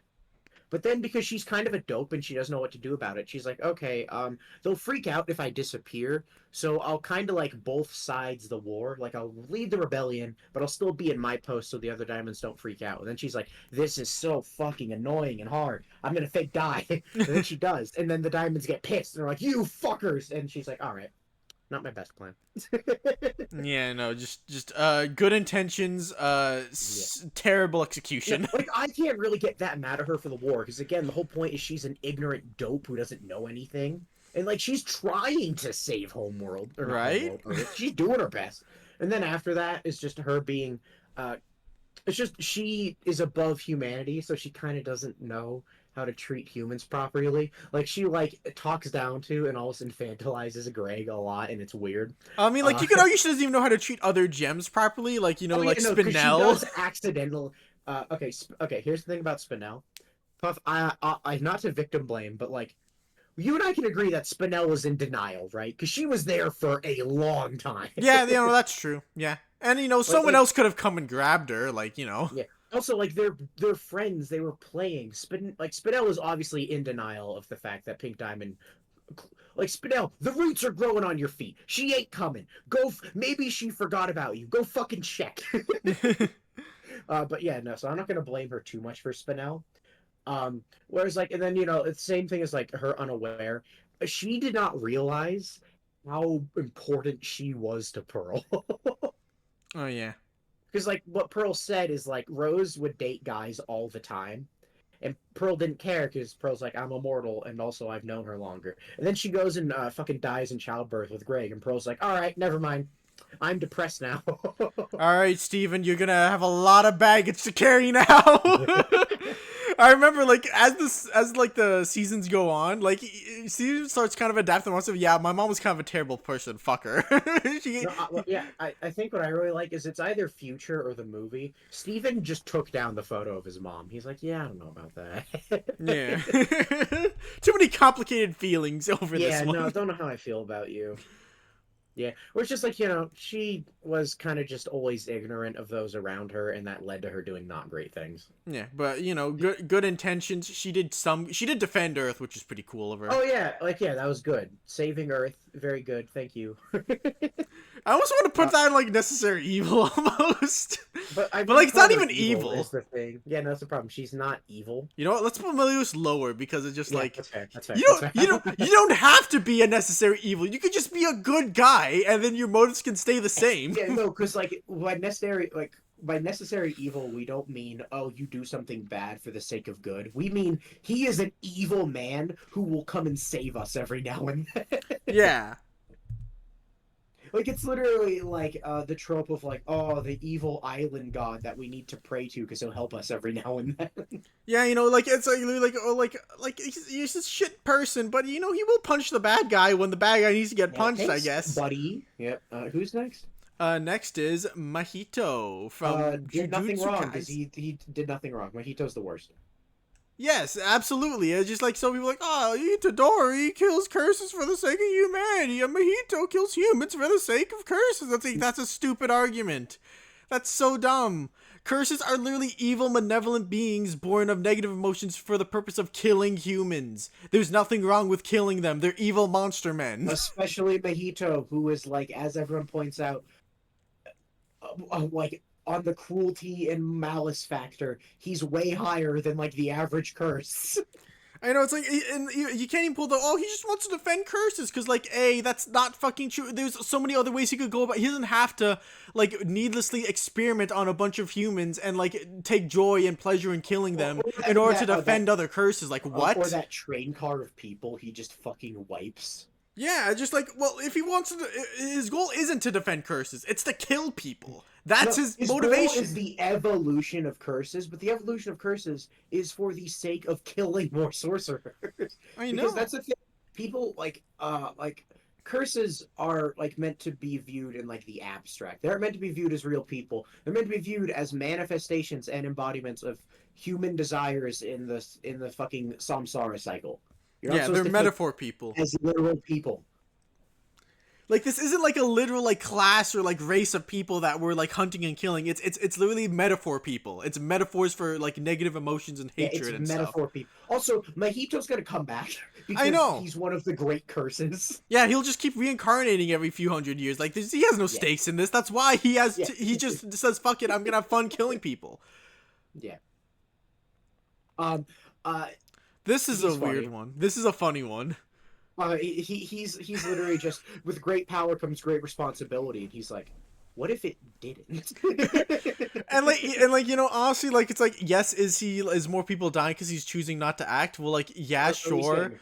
B: But then because she's kind of a dope and she doesn't know what to do about it, she's like, okay, they'll freak out if I disappear, so I'll kind of like both sides the war. Like I'll lead the rebellion, but I'll still be in my post so the other diamonds don't freak out. And then she's like, this is so fucking annoying and hard. I'm gonna fake die. And then she does, and then the diamonds get pissed and they're like, you fuckers. And she's like, all right, not my best plan.
A: Yeah, no, just good intentions,
B: Yeah.
A: terrible
B: Yeah,
A: execution.
B: like I can't really get that mad at her for the war because again, the whole point is she's an ignorant dope who doesn't know anything, and like she's trying to save Homeworld or not
A: Right?
B: Homeworld, Earth. She's doing her best, and then after that is just her being, it's just she is above humanity, so she kind of doesn't know how to treat humans properly. Like she like talks down to and almost infantilizes Greg a lot, and it's weird.
A: I mean, like
B: Uh,
A: you could argue she doesn't even know how to treat other gems properly, like
B: Oh yeah,
A: like
B: no, because she
A: Spinel.
B: does accidental. Okay. Here's the thing about Spinel. Puff, I not to victim blame, but like you and I can agree that Spinel was in denial, right? Because she was there for a long time.
A: Yeah, that's true. Yeah, and someone
B: like
A: else could have come and grabbed her,
B: yeah. Also, like they're friends. They were playing. Spinel was obviously in denial of the fact that Pink Diamond. Like Spinel, the roots are growing on your feet. She ain't coming. Maybe she forgot about you. Go fucking check. But yeah, no. So I'm not gonna blame her too much for Spinel. Whereas like, and then it's the same thing as like her unaware. She did not realize how important she was to Pearl.
A: Oh yeah.
B: Because like what Pearl said is like Rose would date guys all the time. And Pearl didn't care because Pearl's like, I'm immortal, and also I've known her longer. And then she goes and fucking dies in childbirth with Greg, and Pearl's like, all right, never mind. I'm depressed now.
A: All right, Steven, you're gonna have a lot of baggage to carry now. I remember, like, as like the seasons go on, like Steven starts kind of adapting himself. Yeah, my mom was kind of a terrible person. Fuck her. she,
B: No, well, yeah, I think what I really like is it's either Future or the movie. Steven just took down the photo of his mom. He's like, yeah, I don't know about that.
A: yeah. Too many complicated feelings over
B: Yeah,
A: this one.
B: no, don't know how I feel about you. Yeah, or it's just like, she was kind of just always ignorant of those around her, and that led to her doing not great things.
A: Yeah, but good intentions. She did defend Earth, which is pretty cool of her.
B: Oh yeah, like yeah, that was good. Saving Earth, very good. Thank you.
A: I almost want to put
B: uh,
A: that in like necessary evil almost.
B: but I
A: But like
B: wouldn't
A: it's
B: call
A: not
B: her
A: even
B: evil.
A: evil.
B: Is the thing? Yeah, no, that's the problem. She's not evil.
A: You know what? Let's put Melius lower because it's just
B: Yeah,
A: like
B: that's fair. That's fair. That's fair.
A: you don't have to be a necessary evil. You could just be a good guy and then your motives can stay the same.
B: Yeah, no, because by necessary evil, we don't mean, oh, you do something bad for the sake of good. We mean he is an evil man who will come and save us every now and then.
A: Yeah.
B: Like it's literally like the trope of like, oh, the evil island god that we need to pray to because he'll help us every now and then.
A: Yeah, like it's like oh like he's a shit person, but he will punch the bad guy when the bad guy needs to get
B: Yeah,
A: punched, I
B: thanks,
A: guess.
B: buddy. Yep. Who's next?
A: Next is Mahito from
B: Did nothing
A: Jujutsu
B: wrong because
A: Kaisen.
B: he did nothing wrong. Mojito's the worst.
A: Yes, absolutely. It's just like some people are like, oh, Itadori kills curses for the sake of humanity, and Mahito kills humans for the sake of curses. That's a stupid argument. That's so dumb. Curses are literally evil, malevolent beings born of negative emotions for the purpose of killing humans. There's nothing wrong with killing them. They're evil monster men.
B: Especially Mojito, who is like, as everyone points out, like on the cruelty and malice factor, he's way higher than like the average curse.
A: I know, it's like, and you can't even pull the, oh, he just wants to defend curses, because, like, A, that's not fucking true. There's so many other ways he could go about. He doesn't have to, like, needlessly experiment on a bunch of humans and, like, take joy and pleasure in killing them in order to defend other curses. Like, what?
B: Or that train car of people he just fucking wipes.
A: Yeah, just like, well, if he wants to, his goal isn't to defend curses, it's to kill people. That's his motivation.
B: Goal is the evolution of curses, but the evolution of curses is for the sake of killing more sorcerers.
A: I know.
B: Because that's the thing. People like curses are like meant to be viewed in like the abstract. They're meant to be viewed as real people. They're meant to be viewed as manifestations and embodiments of human desires in the fucking samsara cycle.
A: Yeah, they're metaphor people.
B: As literal people.
A: Like, this isn't like a literal like class or like race of people that we're like hunting and killing. It's literally metaphor people. It's metaphors for like negative emotions and hatred and
B: metaphor
A: stuff.
B: people. Also, Mahito's gonna come back because
A: I know.
B: he's one of the great curses.
A: Yeah, he'll just keep reincarnating every few hundred years. Like, he has no stakes in this. That's why he has. He just says, "Fuck it, I'm gonna have fun killing people."
B: Yeah.
A: This is a weird one. This is a funny one.
B: He's literally just, with great power comes great responsibility, and he's like, what if it didn't?
A: and like honestly, like, it's like, yes, is more people dying because he's choosing not to act? Well, like, yeah, sure,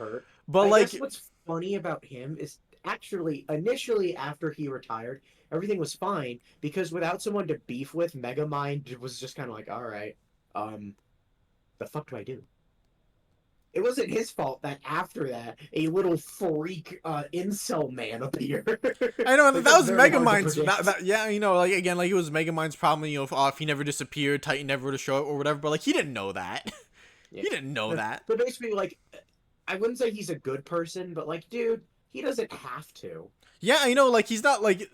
A: but
B: I guess what's funny about him is actually initially after he retired, everything was fine because without someone to beef with, Megamind was just kind of like, all right, the fuck do I do? It wasn't his fault that after that, a little freak incel man appeared.
A: I know, that was Megamind's. Yeah, like, again, like, it was Megamind's problem, if he never disappeared, Titan never would have showed up or whatever, but, like, he didn't know that. Yeah. He didn't know that.
B: But basically, like, I wouldn't say he's a good person, but, like, dude, he doesn't have to.
A: Yeah, like, he's not, like,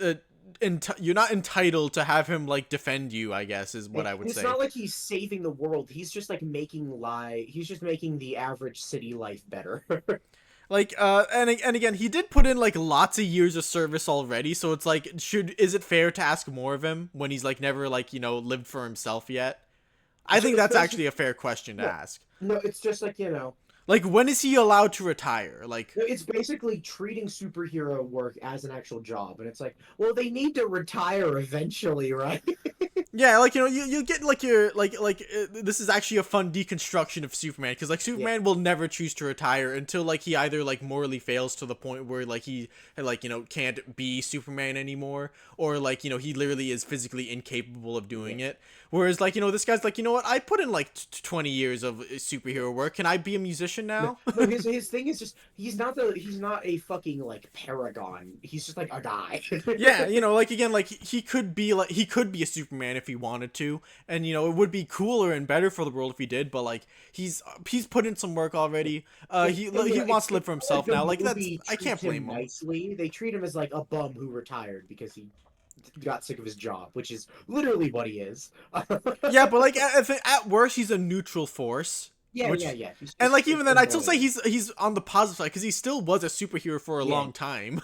A: you're not entitled to have him, like, defend you, I guess, is what I would say.
B: It's not like he's saving the world. He's just, like, he's just making the average city life better.
A: Like, and again, he did put in, like, lots of years of service already, so it's like, is it fair to ask more of him when he's, like, never, like, lived for himself yet? I think that's actually a fair question to ask.
B: No, it's just like,
A: like, when is he allowed to retire? Like,
B: it's basically treating superhero work as an actual job, and it's like, well, they need to retire eventually, right?
A: Yeah, like, you get, like, your, like, this is actually a fun deconstruction of Superman, because, like, Superman will never choose to retire until, like, he either, like, morally fails to the point where, like, he, like, can't be Superman anymore, or, like, he literally is physically incapable of doing it. Whereas, like, this guy's like, you know what, I put in, like, 20 years of superhero work, can I be a musician action
B: No,
A: now.
B: no, his thing is just he's not a fucking like paragon. He's just like a guy.
A: Yeah, like again, like he could be a Superman if he wanted to, and it would be cooler and better for the world if he did. But like he's put in some work already. He wants to live for
B: Like
A: himself
B: the
A: now. Like that's
B: movie
A: I can't
B: treats him
A: blame him.
B: nicely. They treat him as like a bum who retired because he got sick of his job, which is literally what he is.
A: Yeah, but like at worst, he's a neutral force.
B: Yeah, yeah,
A: Which
B: yeah. He's
A: and
B: just
A: like even then, I'd still say
B: annoying.
A: he's on the positive side because he still was a superhero for a
B: Yeah.
A: long time.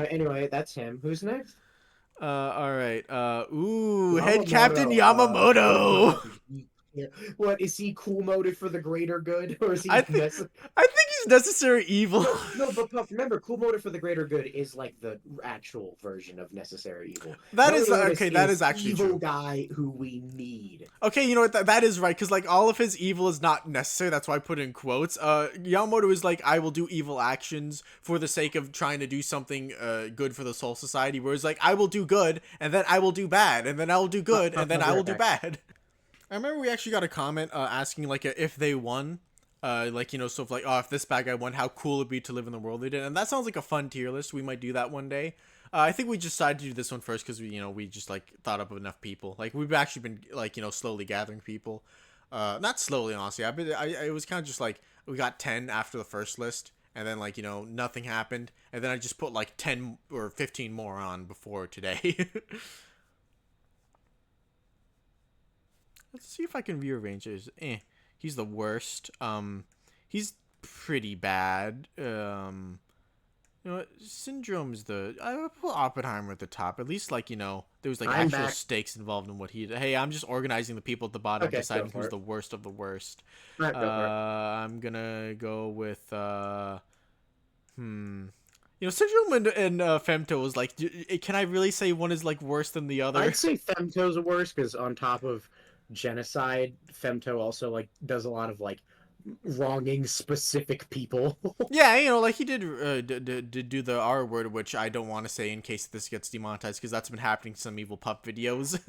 B: Anyway, that's him. Who's next?
A: All right. Head Captain
B: Yamamoto.
A: Yamamoto.
B: Yeah. What is he? Cool motive for the greater good, or is
A: I
B: he
A: think I think he's necessary evil.
B: No, no, but Puff, remember, cool motive for the greater good is like the actual version of necessary evil.
A: That is
B: Meliodas
A: okay. That
B: is
A: is actually
B: evil
A: true.
B: guy who we need.
A: Okay, you know what? That is right because like all of his evil is not necessary. That's why I put in quotes. Yamamoto is like I will do evil actions for the sake of trying to do something good for the Soul Society. Whereas like I will do good and then I will do bad and then I will do good and then
B: I'll be
A: I will
B: right
A: do
B: back.
A: bad. I remember we actually got a comment asking like if they won. Like so if like if this bad guy won, how cool it'd be to live in the world they did, and that sounds like a fun tier list. We might do that one day. I think we just decided to do this one first because we just like thought up enough people. Like we've actually been like slowly gathering people. Not slowly honestly. It was kind of just like we got 10 after the first list, and then like nothing happened, and then I just put like 10 or 15 more on before today. Let's see if I can rearrange it. He's the worst. He's pretty bad. Syndrome's I would put Oppenheimer at the top. At least like there was like
B: I'm
A: actual
B: back.
A: stakes involved in what he did. Hey, I'm just organizing the people at the bottom,
B: Okay, go
A: deciding
B: for
A: who's
B: it.
A: the worst of the worst.
B: All right, go for it.
A: I'm gonna go with Syndrome and Femto was like, can I really say one is like worse than the other?
B: I'd say Femto's the worst because on top of genocide, Femto also like does a lot of like wronging specific people.
A: Yeah, like he did do the R word, which I don't want to say in case this gets demonetized because that's been happening to some evil pup videos.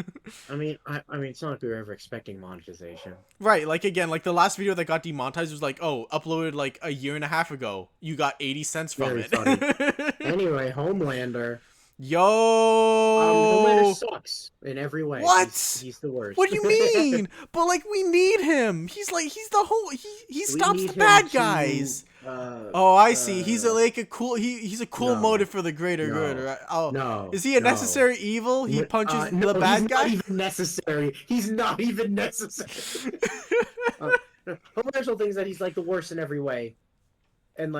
B: I mean, it's not like we were ever expecting monetization.
A: Right, like again, like the last video that got demonetized was like, oh, uploaded like a year and a half ago. You got 80 cents from
B: Very
A: it.
B: funny. Anyway, Homelander. Homelander
A: Yo,
B: sucks in every way.
A: what?
B: He's the worst.
A: What do you mean? But like we need him. He's the whole he
B: We
A: stops
B: need
A: the
B: him
A: bad
B: to.
A: guys. Oh, I see. He's like a cool. He's a cool
B: No,
A: motive for the greater good.
B: no,
A: Right? Oh,
B: no,
A: is he a
B: no.
A: necessary evil? He punches
B: No,
A: the
B: he's
A: bad
B: not
A: guy.
B: even necessary. He's not even necessary. Homer's whole thing is that he's like the worst in every way, and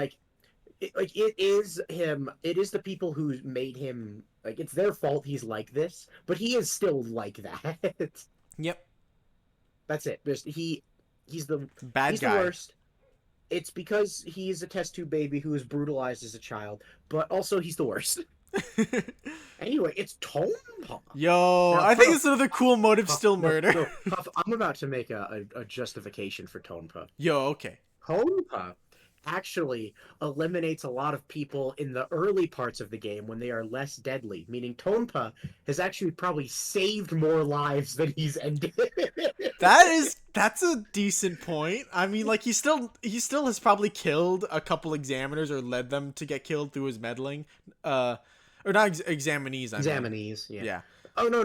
B: it is him. It is the people who made him. Like it's their fault. He's like this, but he is still like that.
A: Yep,
B: That's it. He's the
A: bad
B: he's the
A: guy.
B: worst. It's because he's a test tube baby who was brutalized as a child, but also he's the worst. Anyway, it's Tonpa.
A: Yo,
B: Now,
A: I think it's another cool motive.
B: Puff,
A: Still
B: no,
A: murder.
B: no, Puff, I'm about to make a justification for Tonpa.
A: Yo, okay.
B: Tonpa actually eliminates a lot of people in the early parts of the game when they are less deadly, meaning Tonpa has actually probably saved more lives than he's ended.
A: That's a decent point. I mean, like he still has probably killed a couple examiners or led them to get killed through his meddling. Or not examinees. I mean,
B: Examinees, yeah.
A: yeah.
B: Oh no.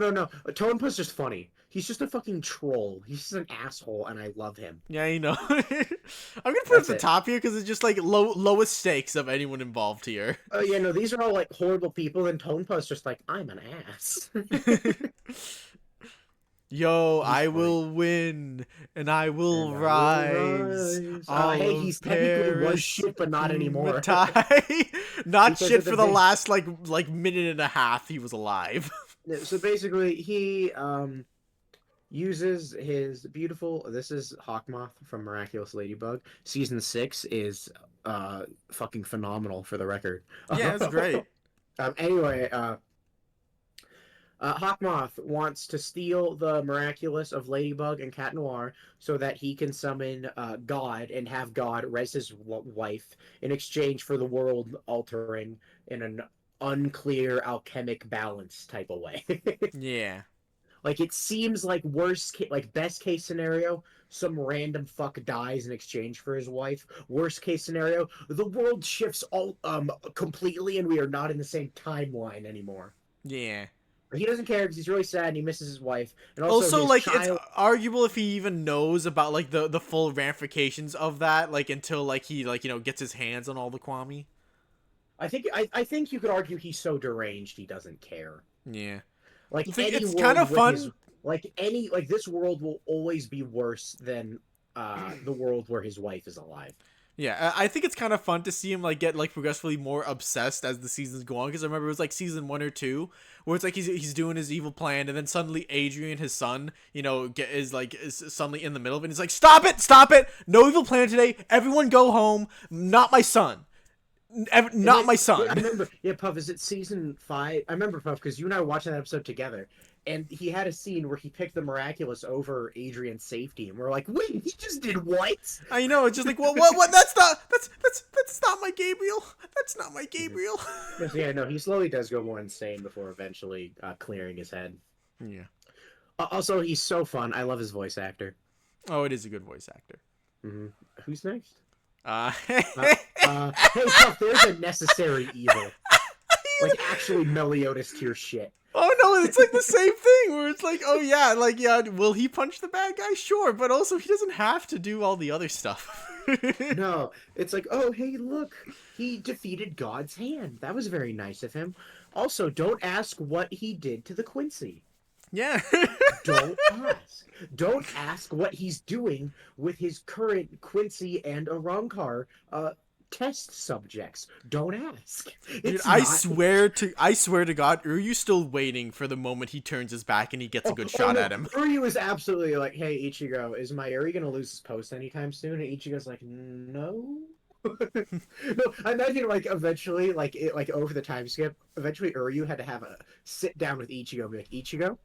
B: Tonpa's just funny. He's just a fucking troll. He's just an asshole, and I love him.
A: Yeah, I'm gonna put it at
B: That's
A: the
B: it.
A: top here because it's just like lowest stakes of anyone involved here.
B: Oh yeah, no, these are all like horrible people, and Tonpa's just like, I'm an ass.
A: Yo,
B: He's
A: I
B: funny.
A: will win and I will
B: And I will
A: rise.
B: rise.
A: All
B: Hey,
A: of
B: he's technically was
A: Paris
B: shit, but not anymore.
A: Kumatai. Not
B: Because
A: shit
B: of the
A: for the
B: big.
A: last like minute and a half he was alive.
B: So basically, he uses his beautiful. This is Hawkmoth from Miraculous Ladybug. Season 6 is fucking phenomenal for the record.
A: Yeah, it's great.
B: Anyway, Hawkmoth wants to steal the miraculous of Ladybug and Cat Noir so that he can summon God and have God res his wife in exchange for the world altering in an unclear alchemic balance type of way.
A: Yeah.
B: Like it seems like like best case scenario, some random fuck dies in exchange for his wife. Worst case scenario, the world shifts all completely and we are not in the same timeline anymore.
A: Yeah.
B: But he doesn't care because he's really sad and he misses his wife, and also
A: Also,
B: his
A: like, it's
B: child.
A: arguable if he even knows about, like, the full ramifications of that, like, until, like, he, like, gets his hands on all the Kwami.
B: I think you could argue he's so deranged he doesn't care.
A: Yeah.
B: Like
A: The thing,
B: any
A: it's kind
B: world
A: of
B: with his
A: fun.
B: like this world will always be worse than the world where his wife is alive.
A: Yeah, I think it's kind of fun to see him, like, get, like, progressively more obsessed as the seasons go on, because I remember it was, like, season 1 or 2, where it's like he's doing his evil plan, and then suddenly Adrian, his son, is suddenly in the middle of it, and he's like, stop it, no evil plan today, everyone go home, not my son. Not my
B: Yeah, I
A: son.
B: remember. Yeah, Puff, is it season 5? I remember Puff because you and I were watching that episode together, and he had a scene where he picked the miraculous over Adrian's safety, and we're like, "Wait, he just did what?"
A: I know, it's just like, what, that's not my Gabriel. That's not my Gabriel.
B: Yeah, no, he slowly does go more insane before eventually clearing his head.
A: Yeah.
B: Also, he's so fun. I love his voice actor.
A: Oh, it is a good voice actor.
B: Hmm. Who's next?
A: Uh,
B: Hey, Puff, there's a necessary evil. Like, actually Meliodas tier shit.
A: Oh no, it's like the same thing where it's like, oh yeah, like, yeah, will he punch the bad guy? Sure, but also he doesn't have to do all the other stuff.
B: No, it's like, oh, hey, look, he defeated God's hand. That was very nice of him. Also, don't ask what he did to the Quincy.
A: Yeah.
B: Don't ask. Don't ask what he's doing with his current Quincy and Arrancar test subjects. Don't ask.
A: Dude,
B: It's
A: I
B: not.
A: swear to God, Uryu's still waiting for the moment he turns his back and he gets a good shot
B: No,
A: at him.
B: Uryu is absolutely like, hey, Ichigo, is Mayuri gonna lose his post anytime soon? And Ichigo's like, no. No, I imagine like eventually, like over the time skip, eventually Uryu had to have a sit down with Ichigo and be like, Ichigo,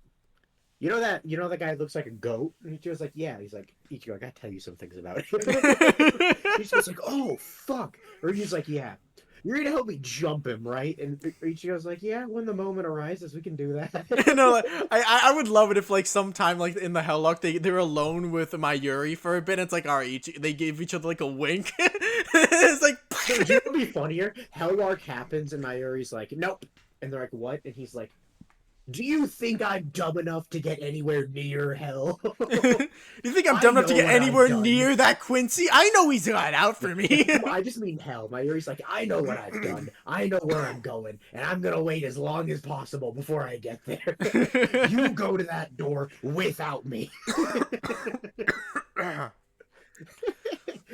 B: you know that guy looks like a goat? And Ichigo's like, yeah. He's like, Ichigo, I gotta tell you some things about it. Ichigo's like, oh fuck. Uryu's like, yeah. You're gonna help me jump him, right? And Ichigo's like, yeah, when the moment arises, we can do that.
A: No, like, I would love it if, like, sometime, like, in the Helllock, they're alone with Mayuri for a bit. It's like, all right, they give each other, like, a wink. It's like,
B: So, you know what would be funnier? Hellwark happens, and Mayuri's like, nope. And they're like, what? And he's like, do you think I'm dumb enough to get anywhere near hell?
A: you think I'm
B: I
A: dumb enough to
B: know
A: get
B: what I've
A: anywhere
B: done.
A: near that Quincy? I know he's got out for me.
B: I just mean hell. Mayuri's like, I know what I've done. I know where I'm going, and I'm gonna wait as long as possible before I get there. You go to that door without me.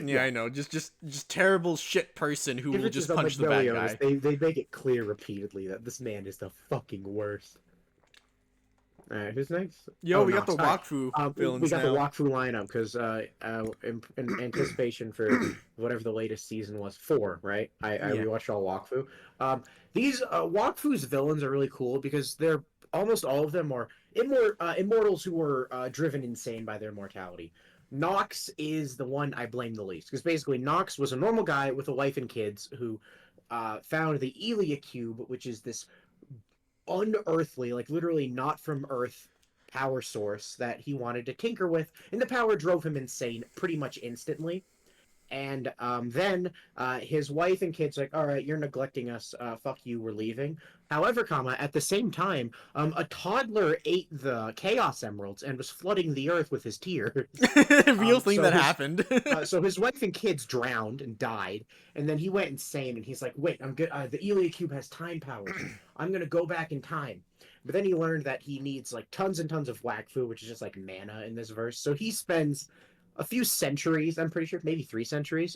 A: Yeah, I know. Just terrible shit person who will
B: Differences
A: just
B: on
A: punch the bad
B: Meliodas,
A: guy.
B: they make it clear repeatedly that this man is the fucking worst. All right, who's next?
A: Yo,
B: Oh,
A: we got the
B: Nox. All right.
A: Wakfu villains
B: We got
A: now.
B: the Wakfu lineup because in anticipation for whatever the latest season was, 4, right? I
A: Yeah.
B: rewatched all Wakfu. These Wakfu's villains are really cool because they're almost all of them are immortals who were driven insane by their mortality. Nox is the one I blame the least because basically Nox was a normal guy with a wife and kids who found the Elia cube, which is this unearthly, like literally not from Earth power source that he wanted to tinker with, and the power drove him insane pretty much instantly. And then his wife and kids like, all right, you're neglecting us. Fuck you, we're leaving. However, at the same time, a toddler ate the Chaos Emeralds and was flooding the earth with his tears.
A: Real thing
B: So
A: that
B: his
A: happened.
B: so his wife and kids drowned and died, and then he went insane. And he's like, "Wait, I'm good. The Elia Cube has time powers. I'm gonna go back in time." But then he learned that he needs like tons and tons of Wakfu, which is just like mana in this verse. So he spends a few centuries, I'm pretty sure, maybe 3 centuries,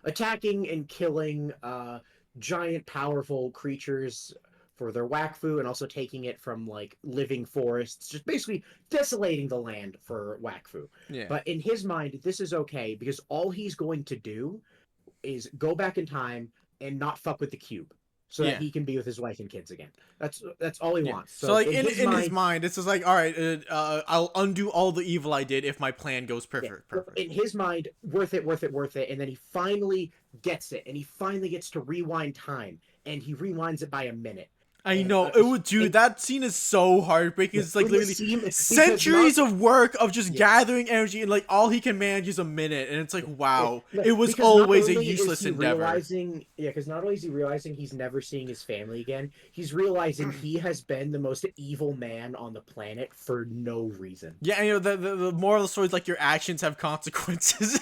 B: attacking and killing giant, powerful creatures for their Wakfu, and also taking it from like living forests, just basically desolating the land for Wakfu.
A: Yeah.
B: But in his mind, this is okay because all he's going to do is go back in time and not fuck with the cube, so
A: Yeah.
B: that he can be with his wife and kids again. That's all he
A: Yeah.
B: wants.
A: So, like, in
B: his
A: his mind, it's just like, all right, I'll undo all the evil I did if my plan goes perfect.
B: In his mind, worth it, worth it, worth it. And then he finally gets it, and he finally gets to rewind time, and he rewinds it by a minute.
A: I
B: And
A: know it would, dude. That scene is so heartbreaking. It's like
B: in the
A: literally
B: scene, because not
A: centuries of work of just
B: yeah.
A: gathering energy, and like all he can manage is a minute, and it's like,
B: Yeah,
A: wow,
B: no,
A: it was
B: because not
A: always a
B: only is
A: useless
B: he
A: endeavor.
B: realizing, yeah, because not only is he realizing he's never seeing his family again, he's realizing he has been the most evil man on the planet for no reason.
A: Yeah, and, you know the moral of the story is like your actions have consequences.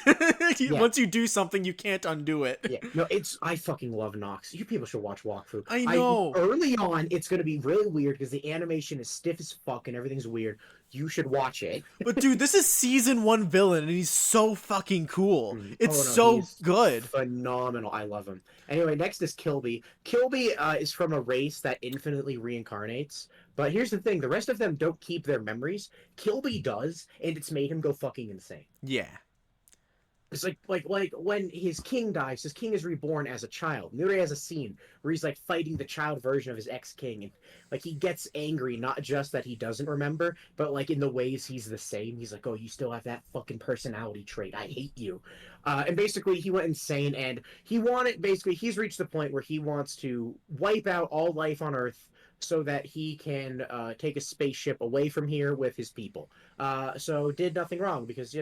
B: Yeah,
A: Once you do something, you can't undo it.
B: yeah. No, it's I fucking love Nox. You people should watch Walkthrough.
A: I
B: I
A: know.
B: early on, it's gonna be really weird because the animation is stiff as fuck and everything's weird. You should watch it.
A: But dude, this is season one villain, and he's so fucking cool. It's
B: Oh no,
A: so
B: he's
A: good.
B: phenomenal. I love him. Anyway, next is Kilby. Kilby is from a race that infinitely reincarnates. But here's the thing: the rest of them don't keep their memories. Kilby does, and it's made him go fucking insane.
A: Yeah.
B: It's like when his king dies, his king is reborn as a child. Literally has a scene where he's like fighting the child version of his ex-king, and like he gets angry, not just that he doesn't remember, but like in the ways he's the same. He's like, "Oh, you still have that fucking personality trait. I hate you." And basically, he went insane, and he wanted basically he's reached the point where he wants to wipe out all life on Earth so that he can take a spaceship away from here with his people. So did nothing wrong because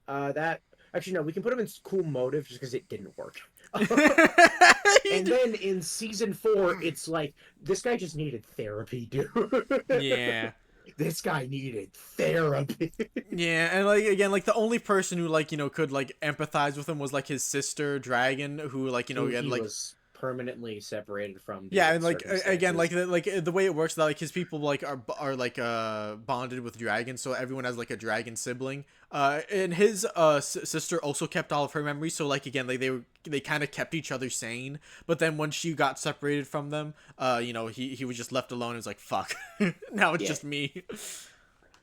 B: that actually, no, we can put him in cool motive just because it didn't work. And then in season 4, it's like this guy just needed therapy, dude.
A: Yeah.
B: This guy needed therapy.
A: Yeah, and like again, like the only person who like could like empathize with him was like his sister Dragon, who like
B: Who
A: again
B: he
A: like
B: was permanently separated from due
A: yeah,
B: to
A: and like again,
B: circumstances.
A: like the way it works, that like his people like are like bonded with dragons, so everyone has like a dragon sibling. And his sister also kept all of her memories, so like again, like they kind of kept each other sane. But then when she got separated from them, he was just left alone. And was like, fuck, now it's
B: Yeah.
A: just me.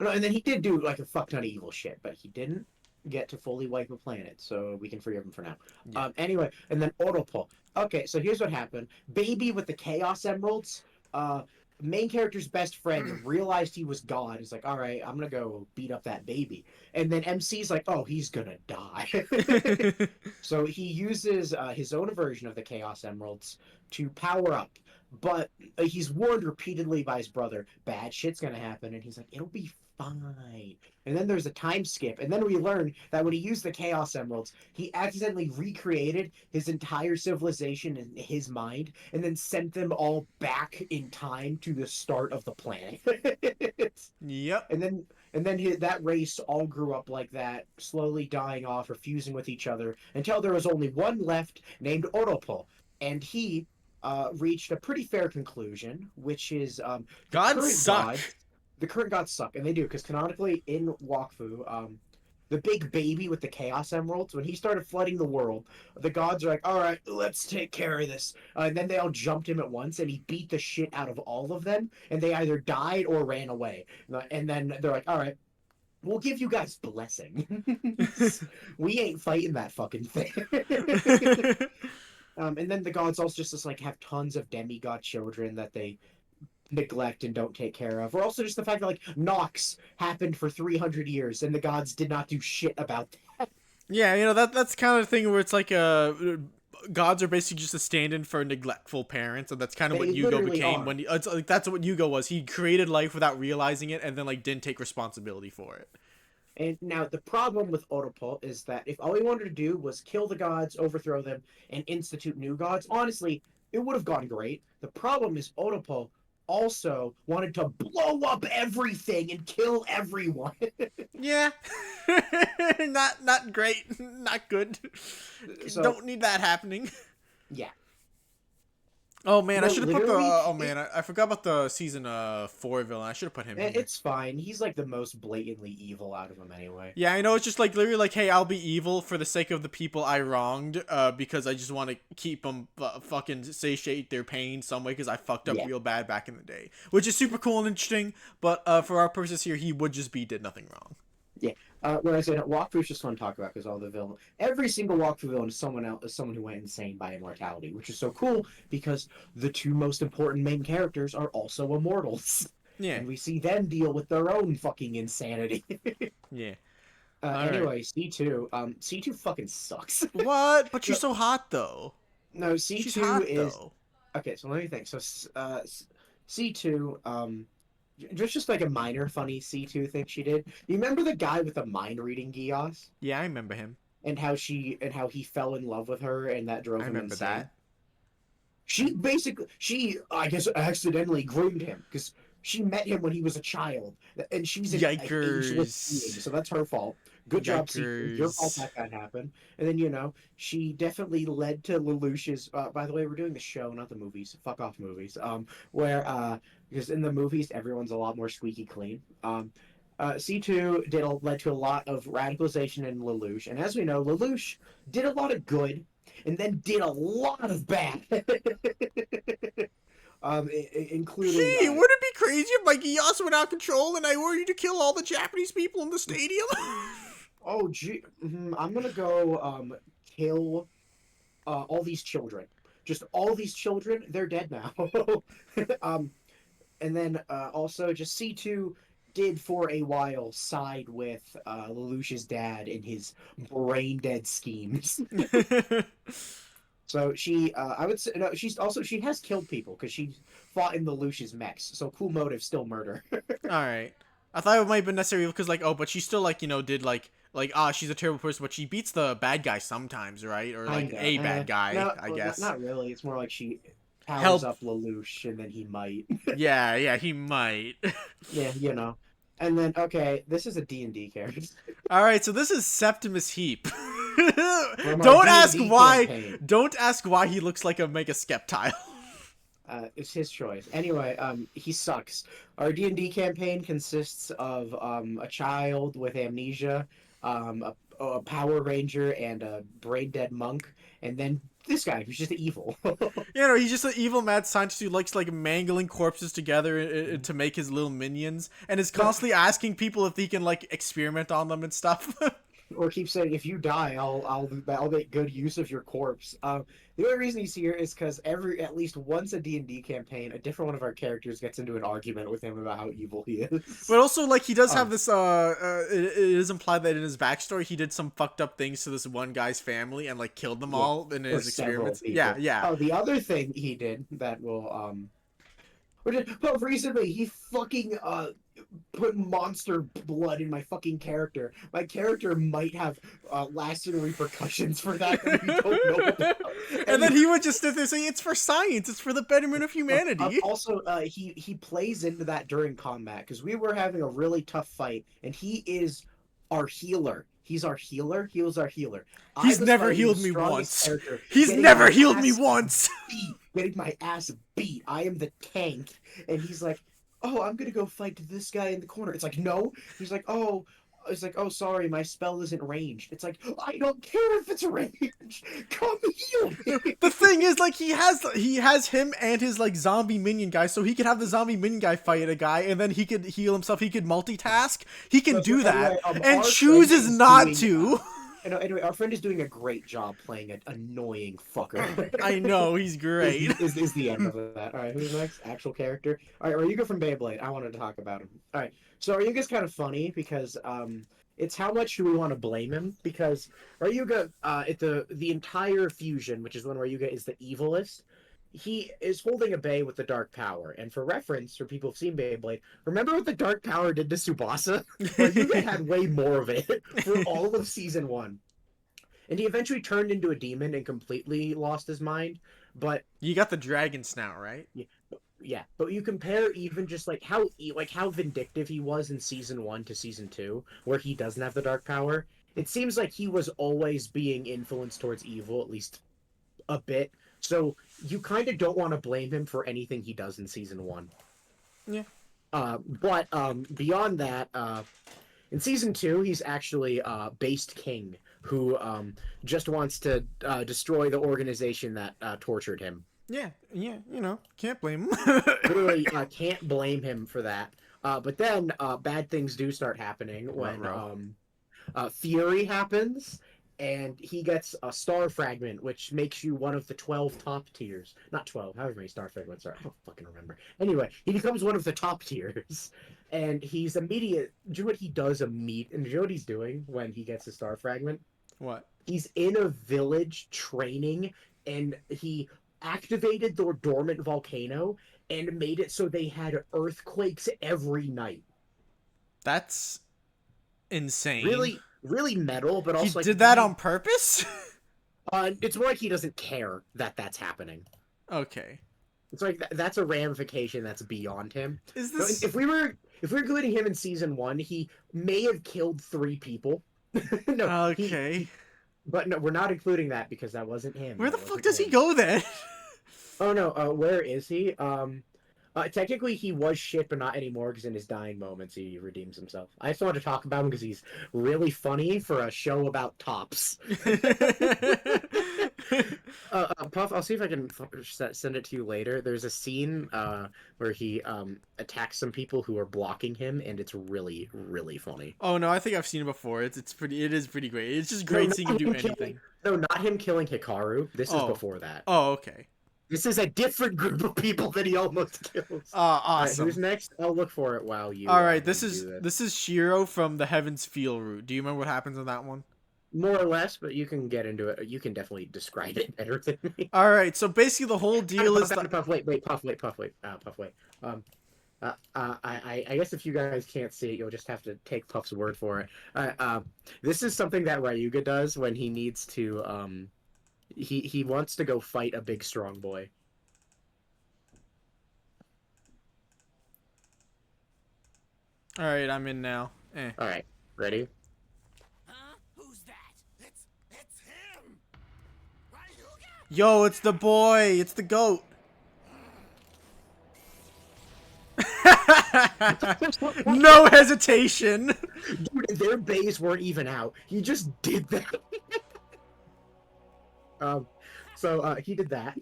B: No, and then he did do like a fuck ton of evil shit, but he didn't get to fully wipe a planet, so we can forgive him for now.
A: Yeah.
B: Anyway, and then Autopol. Okay, so here's what happened. Baby with the Chaos Emeralds, main character's best friend realized he was God. He's like, all right, I'm gonna go beat up that baby. And then MC's like, oh, he's gonna die. So he uses his own version of the Chaos Emeralds to power up. But he's warned repeatedly by his brother, bad shit's gonna happen. And he's like, it'll be fine. And then there's a time skip. And then we learn that when he used the Chaos Emeralds, he accidentally recreated his entire civilization in his mind and then sent them all back in time to the start of the planet.
A: Yep.
B: And then that race all grew up like that, slowly dying off or fusing with each other until there was only one left named Oropol. And he reached a pretty fair conclusion, which is the
A: Gods
B: current
A: suck.
B: gods the current gods suck, and they do, because canonically in Wakfu, the big baby with the Chaos Emeralds, when he started flooding the world, the gods are like, all right, let's take care of this. And then they all jumped him at once, and he beat the shit out of all of them, and they either died or ran away. And then they're like, all right, we'll give you guys blessing. We ain't fighting that fucking thing. And then the gods also just like have tons of demigod children that they neglect and don't take care of. Or also just the fact that like Nox happened for 300 years and the gods did not do shit about that.
A: Yeah, that's kind of the thing where it's like gods are basically just a stand-in for neglectful parents, and that's kind of
B: They
A: what Yugo
B: literally
A: became
B: are.
A: when it's like that's what Yugo was. He created life without realizing it, and then like didn't take responsibility for it.
B: And now the problem with Oropol is that if all he wanted to do was kill the gods, overthrow them, and institute new gods, honestly, it would have gone great. The problem is Oropol also wanted to blow up everything and kill everyone.
A: Yeah, not great, not good.
B: So
A: Don't need that happening.
B: yeah.
A: Oh man, I
B: No,
A: should have put the.
B: literally,
A: Oh man, I forgot about the season 4 villain. I should have put him in here.
B: it's fine. He's like the most blatantly evil out of them anyway.
A: Yeah, I know. It's just like literally like, hey, I'll be evil for the sake of the people I wronged, because I just want to keep them fucking satiate their pain some way because I fucked up
B: Yeah.
A: real bad back in the day, which is super cool and interesting. But for our purposes here, he would just did nothing wrong.
B: Yeah. When I say that, walkthrough is just fun to talk about because all the villain, every single walkthrough villain is someone who went insane by immortality, which is so cool because the two most important main characters are also immortals,
A: Yeah,
B: and we see them deal with their own fucking insanity.
A: yeah. All right.
B: Anyway, C2, C2 fucking sucks.
A: What? But she's
B: No,
A: so hot though.
B: no,
A: She's
B: C2
A: hot
B: is
A: though.
B: okay. So let me think. So C2, just like a minor funny C2 thing she did. You remember the guy with the mind reading Gios?
A: Yeah, I remember him.
B: And how he fell in love with her and that
A: I
B: drove him
A: remember
B: insane.
A: that.
B: She I guess accidentally groomed him because she met him when he was a child, and she's an ageless being,
A: Yikers.
B: so that's her fault. Good job, C2. Your fault
A: Yikers.
B: that happened. And then she definitely led to Lelouch's. By the way, we're doing the show, not the movies. Fuck off movies. Where because in the movies everyone's a lot more squeaky clean. C2 led to a lot of radicalization in Lelouch, and as we know, Lelouch did a lot of good and then did a lot of bad, including
A: Gee, would it be crazy if my Gios went out of control and I ordered you to kill all the Japanese people in the stadium?
B: oh gee, I'm gonna go kill all these children. Just all these children, they're dead now. um, and then also just C2 did for a while side with Lelouch's dad in his brain dead schemes. So I would say, no, she has killed people because she fought in the Lucius mechs. So cool motive, still murder.
A: Alright. I thought it might have been necessary because, like, oh, but she still, like, did, she's a terrible person, but she beats the bad guy sometimes, right? Or, like,
B: Kinda.
A: a bad guy,
B: No,
A: I
B: well,
A: guess.
B: not really. It's more like she powers
A: Help.
B: up Lelouch and then he might.
A: Yeah, yeah, he might.
B: Yeah, And then okay, this is a D&D character
A: Alright, so this is Septimus Heap.
B: from our
A: Don't ask
B: D&D
A: why.
B: campaign.
A: Don't ask why he looks like a Mega Skeptile.
B: It's his choice. Anyway, he sucks. Our D&D campaign consists of a child with amnesia, a Power Ranger, and a brain dead monk, and then this guy who's just evil.
A: He's just an evil mad scientist who likes like mangling corpses together to make his little minions, and is
B: But
A: constantly asking people if he can like experiment on them and stuff.
B: or keep saying, if you die, I'll make good use of your corpse. The only reason he's here is because at least once a D&D campaign, a different one of our characters gets into an argument with him about how evil he is.
A: But also, like, he does have
B: Um,
A: this. It is implied that in his backstory, he did some fucked up things to this one guy's family and like killed them
B: yeah,
A: all in
B: or
A: his
B: several
A: experiments. Yeah,
B: people.
A: yeah.
B: Oh, the other thing he did that will but recently he fucking put monster blood in my fucking character. My character might have lasting repercussions for that we don't know about.
A: And
B: And
A: then he would just sit there saying, "It's for science. It's for the betterment of humanity."
B: also, he plays into that during combat because we were having a really tough fight, and he is our healer. He's our healer. He was our healer. I
A: He's
B: was
A: never
B: fighting the
A: healed me
B: strongest
A: once.
B: character,
A: He's
B: getting
A: never
B: my
A: healed me
B: ass
A: once.
B: getting my ass beat. I am the tank, and he's like, "Oh, I'm gonna go fight this guy in the corner." It's like, no. He's like, "Oh." It's like, "Oh, sorry, my spell isn't ranged." It's like, I don't care if it's ranged. Come heal me.
A: The thing is, like, he has him and his like zombie minion guy, so he could have the zombie minion guy fight a guy, and then he could heal himself. He could multitask. He can
B: So
A: do that,
B: anyway,
A: and
B: our friend
A: chooses
B: is
A: not
B: doing.
A: to.
B: Anyway, our friend is doing a great job playing an annoying fucker.
A: I know he's great.
B: Is the end of that. All right, who's next? Actual character. All right, Ryuga from Beyblade. I wanted to talk about him. All right, so Ryuga's kind of funny because it's how much do we want to blame him? Because Ryuga, at the entire fusion, which is when Ryuga is the evilest, he is holding a bay with the dark power. And for reference, for people who've seen Beyblade, remember what the dark power did to Tsubasa? Ryuga had way more of it for all of season one. And he eventually turned into a demon and completely lost his mind. But
A: You got the dragon snout, right?
B: yeah, but you compare even just like how vindictive he was in season one to season two, where he doesn't have the dark power. It seems like he was always being influenced towards evil, at least a bit. So you kind of don't want to blame him for anything he does in season one.
A: Yeah.
B: But beyond that, in season two, he's actually Based King, who just wants to destroy the organization that tortured him.
A: Yeah, can't blame him.
B: Literally, can't blame him for that. But then bad things do start happening when Fury happens, and he gets a star fragment, which makes you one of the 12 top tiers. Not 12, however many star fragments are. I don't fucking remember. Anyway, he becomes one of the top tiers, and he's immediate. Do you know what he does? And do you know what he's doing when he gets a star fragment?
A: What?
B: He's in a village training, and he activated the dormant volcano, and made it so they had earthquakes every night.
A: That's insane.
B: Really, really metal, but
A: He
B: also like
A: did that on purpose?
B: it's more like he doesn't care that that's happening.
A: Okay.
B: It's like that's a ramification that's beyond him.
A: Is
B: No,
A: this
B: if we were including him in season one, he may have killed 3 people. No,
A: okay?
B: but no, we're not including that because that wasn't him.
A: Where the
B: That
A: fuck
B: wasn't
A: does he
B: him.
A: go then?
B: Oh no, where is he? Technically he was shit, but not anymore because in his dying moments he redeems himself. I just wanted to talk about him because he's really funny for a show about tops. Puff, I'll see if I can send it to you later. There's a scene where he attacks some people who are blocking him, and it's really, really funny.
A: Oh no, I think I've seen it before. It is pretty great. It's just
B: No,
A: great
B: not
A: seeing him do
B: killing,
A: anything.
B: no, not him killing Hikaru. This is
A: Oh.
B: before that.
A: Oh, okay.
B: This is a different group of people that he almost kills. All right, who's
A: Awesome.
B: next? I'll look for it while you
A: All right,
B: while
A: this
B: you do
A: is
B: this.
A: this is Shiro from the Heaven's Feel route. Do you remember what happens in that one?
B: More or less, but you can get into it. You can definitely describe it better than me.
A: All right, so basically the whole deal is that
B: Puff, wait, Puff, wait, Puff, wait, Puff, wait. I guess if you guys can't see it, you'll just have to take Puff's word for it. This is something that Ryuga does when he needs to. He wants to go fight a big strong boy.
A: all right, I'm in now.
B: All right, ready?
C: Huh? Who's that? It's him! Ryuga?
A: Yo, it's the boy. It's the goat. No hesitation.
B: Dude, their bays weren't even out. He just did that. So he did that.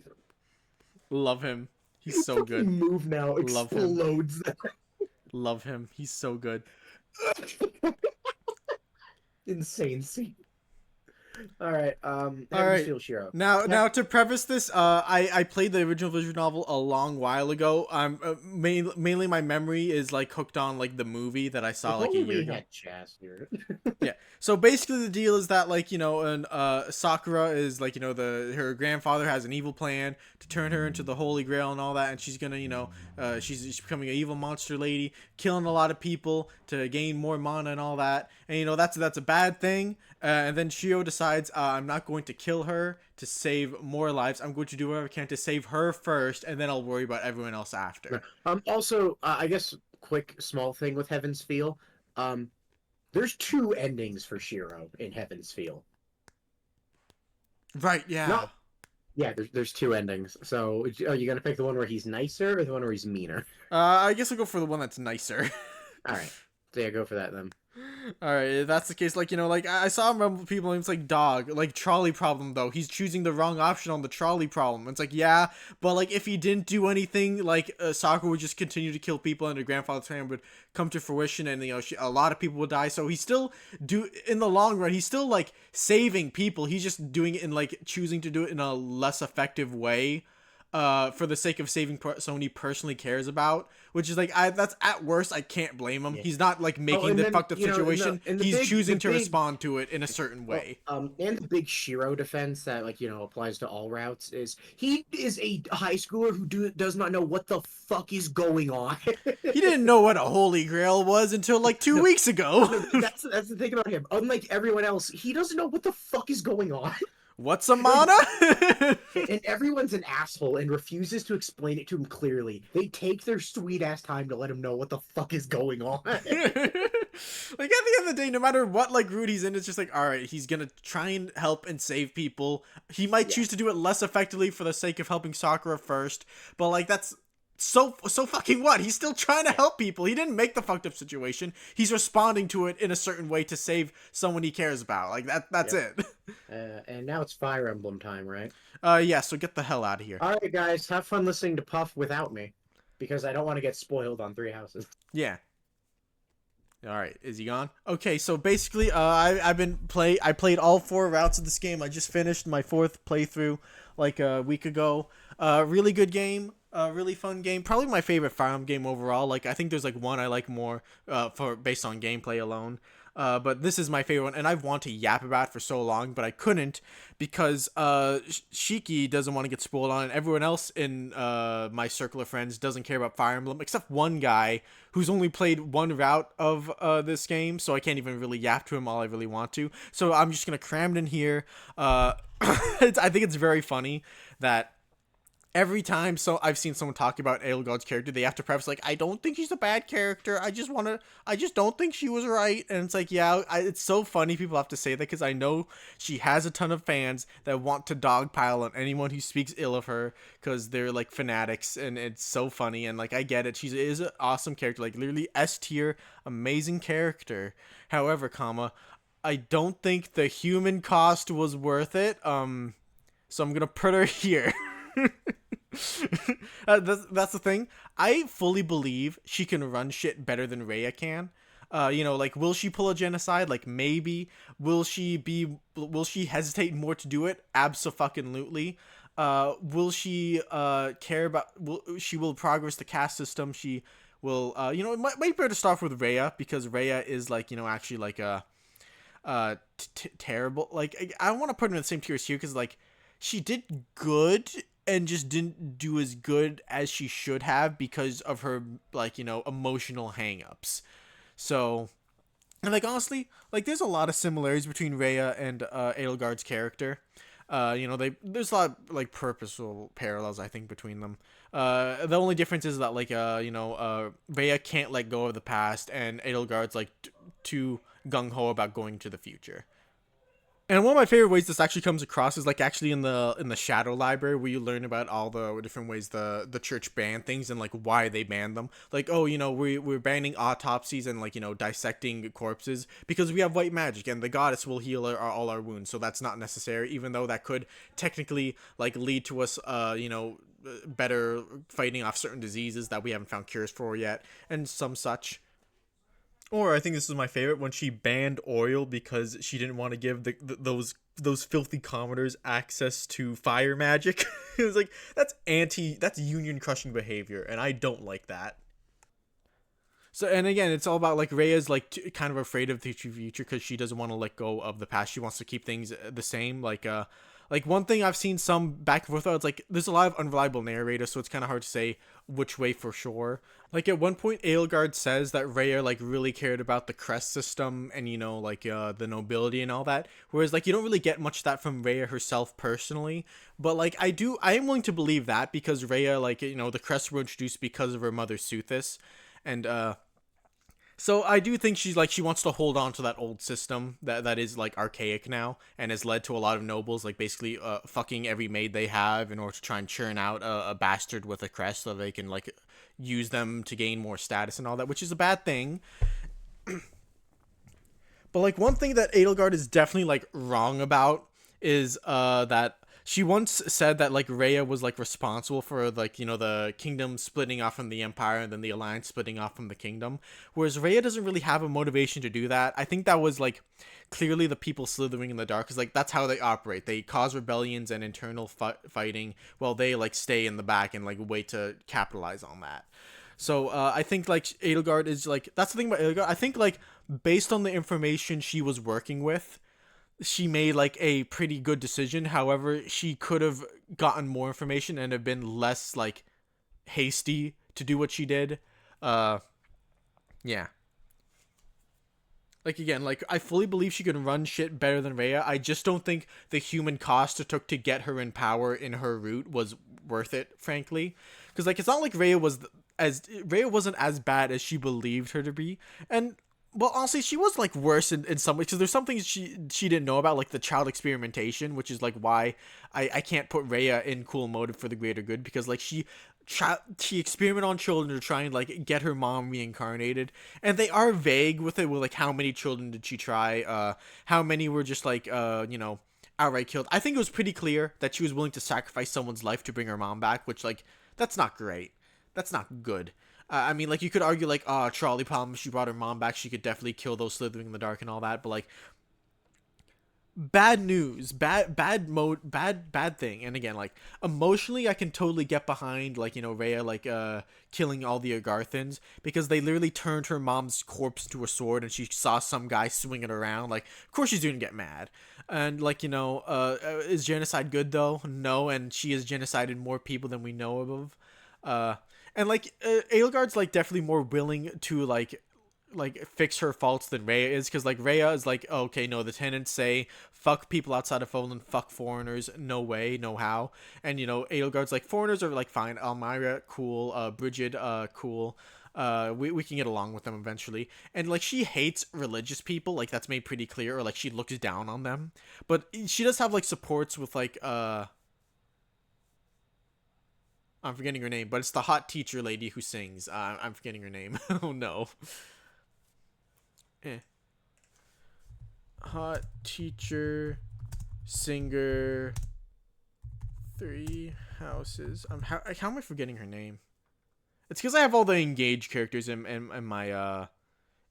A: Love him. He's so good.
B: Move now
A: Love him.
B: explodes.
A: Love him. He's so good.
B: Insane scene. All right.
A: All
B: All
A: right.
B: right. Shiro.
A: Now to preface this, I played the original visual novel a long while ago. Mainly my memory is like hooked on like the movie that I saw like a year ago.
B: Had Chas here.
A: Yeah. So basically the deal is that like, Sakura is like, her grandfather has an evil plan to turn her into the Holy Grail and all that, and she's gonna, she's becoming an evil monster lady, killing a lot of people to gain more mana and all that. And that's a bad thing. And then Shio decides, I'm not going to kill her to save more lives. I'm going to do whatever I can to save her first, and then I'll worry about everyone else after.
B: Also, I guess quick small thing with Heaven's Feel. There's 2 endings for Shiro in Heaven's Feel.
A: Right, yeah.
B: No. Yeah, there's 2 endings. So are you gonna pick the one where he's nicer or the one where he's meaner?
A: I guess I'll go for the one that's nicer.
B: All right. So yeah, go for that then.
A: Alright, if that's the case, I saw people, it's like, dog, like, trolley problem, though. He's choosing the wrong option on the trolley problem. It's like, yeah, but, like, if he didn't do anything, like, Sakura would just continue to kill people and her grandfather's plan would come to fruition and, a lot of people would die. So he's still, in the long run, he's still, like, saving people. He's just doing it in, like, choosing to do it in a less effective way. For the sake of saving someone he personally cares about, which is like, that's at worst, I can't blame him. Yeah. He's not like making the fucked up situation. He's choosing to respond to it in a certain way.
B: And the big Shiro defense that applies to all routes is he is a high schooler who does not know what the fuck is going on.
A: He didn't know what a Holy Grail was until like 2 weeks ago.
B: That's the thing about him. Unlike everyone else, he doesn't know what the fuck is going on.
A: What's a mana?
B: And everyone's an asshole and refuses to explain it to him clearly. They take their sweet ass time to let him know what the fuck is going on.
A: Like at the end of the day, no matter what like route he's in, it's just like, all right, he's gonna try and help and save people. He might choose to do it less effectively for the sake of helping Sakura first, but like that's so fucking what? He's still trying to help people. He didn't make the fucked up situation. He's responding to it in a certain way to save someone he cares about. Like that's it.
B: And now it's Fire Emblem time, right?
A: Yeah, so get the hell out of here.
B: All right, guys, have fun listening to Puff without me, because I don't want to get spoiled on 3 Houses.
A: Yeah. All right, is he gone? Okay, so basically, I played all 4 routes of this game. I just finished my 4th playthrough like a week ago. Really good game. Really fun game. Probably my favorite Fire Emblem game overall. Like I think there's like one I like more based on gameplay alone. But this is my favorite one, and I've wanted to yap about it for so long, but I couldn't because Shiki doesn't want to get spoiled on, and everyone else in my circle of friends doesn't care about Fire Emblem, except one guy who's only played one route of this game, so I can't even really yap to him all I really want to. So I'm just gonna cram it in here. I think it's very funny that every time I've seen someone talk about Edelgard's character, they have to preface like, I don't think she's a bad character. I just don't think she was right. And it's like, yeah, it's so funny people have to say that because I know she has a ton of fans that want to dogpile on anyone who speaks ill of her because they're like fanatics, and it's so funny. And like, I get it. She is an awesome character, like literally S tier, amazing character. However, I don't think the human cost was worth it. So I'm gonna put her here. That's the thing. I fully believe she can run shit better than Rhea can. Like, will she pull a genocide? Like, maybe. Will she hesitate more to do it? Abso-fucking-lutely. Will she care about? She will progress the caste system? She will. It might be better to start with Rhea because Rhea is like, actually like a terrible. Like, I don't want to put her in the same tier as here because like she did good and just didn't do as good as she should have because of her, like, emotional hang-ups. So, and like, honestly, like, there's a lot of similarities between Rhea and Edelgard's character. There's a lot of, like, purposeful parallels, I think, between them. The only difference is that, like, Rhea can't let go of the past, and Edelgard's, like, too gung-ho about going to the future. And one of my favorite ways this actually comes across is like actually in the Shadow Library, where you learn about all the different ways the church banned things and like why they banned them. Like, oh, we're banning autopsies and like, dissecting corpses because we have white magic and the goddess will heal all our wounds. So that's not necessary, even though that could technically like lead to us, better fighting off certain diseases that we haven't found cures for yet and some such. Or I think this is my favorite, when she banned oil because she didn't want to give those filthy commoners access to fire magic. It was like, that's union crushing behavior, and I don't like that. So, and again, it's all about like Rhea's like kind of afraid of the future because she doesn't want to let go of the past. She wants to keep things the same. Like one thing I've seen some back and forth about, it's like there's a lot of unreliable narrators, so it's kind of hard to say which way for sure. Like at one point, Edelgard says that Rhea like really cared about the crest system and the nobility and all that, whereas like you don't really get much of that from Rhea herself personally. But like I am willing to believe that because Rhea like the crests were introduced because of her mother Suthis, and so I do think she wants to hold on to that old system that is like archaic now and has led to a lot of nobles like basically fucking every maid they have in order to try and churn out a bastard with a crest so they can like use them to gain more status and all that, which is a bad thing. But like one thing that Edelgard is definitely like wrong about is that she once said that like Rhea was like responsible for like the kingdom splitting off from the empire and then the alliance splitting off from the kingdom, whereas Rhea doesn't really have a motivation to do that. I think that was like clearly the people slithering in the dark, because like that's how they operate. They cause rebellions and internal fighting while they like stay in the back and like wait to capitalize on that. So I think like Edelgard is like, that's the thing about Edelgard. I think like based on the information she was working with, she made like a pretty good decision. However, she could have gotten more information and have been less like hasty to do what she did. Yeah. Like again, like I fully believe she can run shit better than Rhea. I just don't think the human cost it took to get her in power in her route was worth it, frankly. Because like it's not like Rhea wasn't as bad as she believed her to be, and well, honestly, she was like worse in some ways because there's some things she didn't know about, like the child experimentation, which is like why I can't put Rhea in cool motive for the greater good, because like she experimented on children to try and like get her mom reincarnated, and they are vague with it, with like how many children did she try, how many were just like outright killed. I think it was pretty clear that she was willing to sacrifice someone's life to bring her mom back, which like that's not great, that's not good. I mean, like, you could argue, like, Charlie Palmer, she brought her mom back, she could definitely kill those slithering in the dark and all that, but, like, bad news, bad thing. And again, like emotionally I can totally get behind, like, you know, Rhea like killing all the Agarthans, because they literally turned her mom's corpse into a sword and she saw some guy swing it around. Like, of course she's gonna get mad. And like, you know, is genocide good though? No. And she has genocided more people than we know of. And like Aelgard's like definitely more willing to like fix her faults than Rhea is, because like Rhea is like, oh, okay, no, the tenants say fuck people outside of Poland, fuck foreigners, no way, no how. And you know, Edelgard's like, foreigners are like fine, Elmira cool, Bridget cool, we can get along with them eventually. And like she hates religious people, like that's made pretty clear, or like she looks down on them. But she does have like supports with like I'm forgetting her name, but it's the hot teacher lady who sings. I'm forgetting her name. Oh no. Eh. Hot teacher, singer, three houses. How am I forgetting her name? It's because I have all the engaged characters in my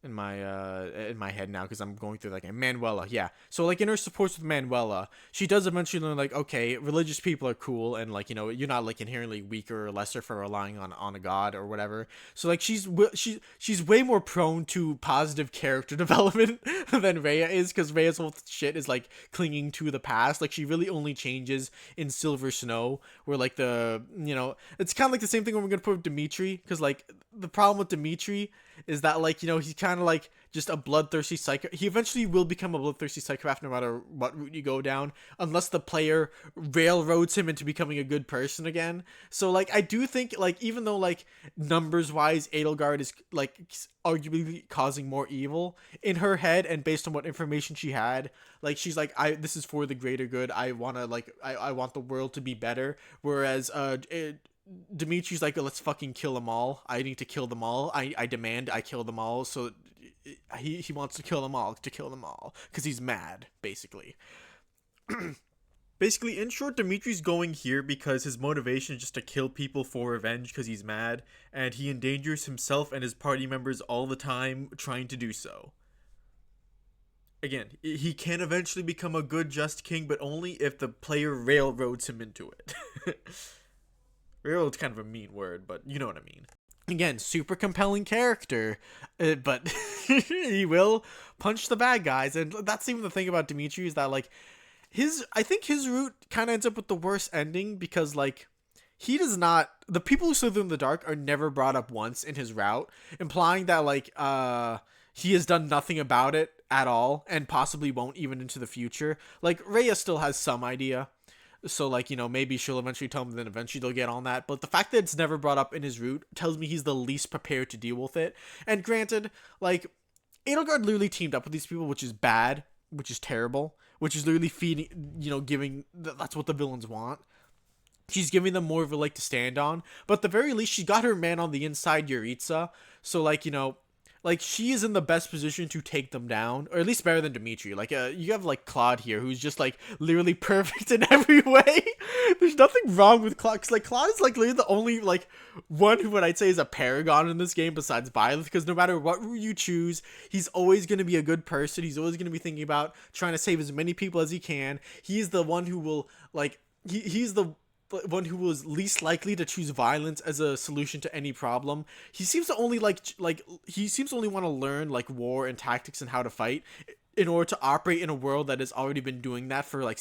A: in my head now, because I'm going through like Manuela. Yeah, so like in her supports with Manuela, she does eventually learn like, okay, religious people are cool, and like, you know, you're not like inherently weaker or lesser for relying on a god or whatever. So like she's way more prone to positive character development than Rhea is, because Rhea's whole shit is like clinging to the past. Like she really only changes in Silver Snow, where like the, you know, it's kind of like the same thing when we're gonna put with Dimitri, because like the problem with Dimitri is that, like, you know, he's kind of like just a bloodthirsty psycho. He eventually will become a bloodthirsty psychopath no matter what route you go down, unless the player railroads him into becoming a good person again. So like I do think, like, even though like numbers wise Edelgard is like arguably causing more evil, in her head and based on what information she had, like she's like, this is for the greater good, I want to like I want the world to be better. Whereas Dimitri's like, let's fucking kill them all. I need to kill them all. I demand I kill them all. So he wants to kill them all, because he's mad, basically. Basically, in short, Dimitri's going here because his motivation is just to kill people for revenge because he's mad, and he endangers himself and his party members all the time trying to do so. Again, he can eventually become a good, just king, but only if the player railroads him into it. Railroad's kind of a mean word, but you know what I mean. Again, super compelling character, but he will punch the bad guys, and that's even the thing about Dimitri, is that like I think his route kind of ends up with the worst ending, because like he does not, the people who slither in the dark are never brought up once in his route, implying that like he has done nothing about it at all and possibly won't even into the future. Like Rhea still has some idea. So, like, you know, maybe she'll eventually tell him, then eventually they'll get on that. But the fact that it's never brought up in his route tells me he's the least prepared to deal with it. And granted, like, Edelgard literally teamed up with these people, which is bad, which is terrible, which is literally feeding, you know, giving, that's what the villains want. She's giving them more of a leg to stand on. But at the very least, she got her man on the inside, Yuritsa. So, like, you know, like, she is in the best position to take them down, or at least better than Dimitri. Like, you have, like, Claude here, who's just, like, literally perfect in every way. There's nothing wrong with Claude, because, like, Claude is, like, literally the only, like, one who, what I'd say, is a paragon in this game besides Byleth, because no matter what route you choose, he's always going to be a good person. He's always going to be thinking about trying to save as many people as he can. He's the one who will, like, he's the one who was least likely to choose violence as a solution to any problem. He seems to only he seems to only want to learn like war and tactics and how to fight in order to operate in a world that has already been doing that for like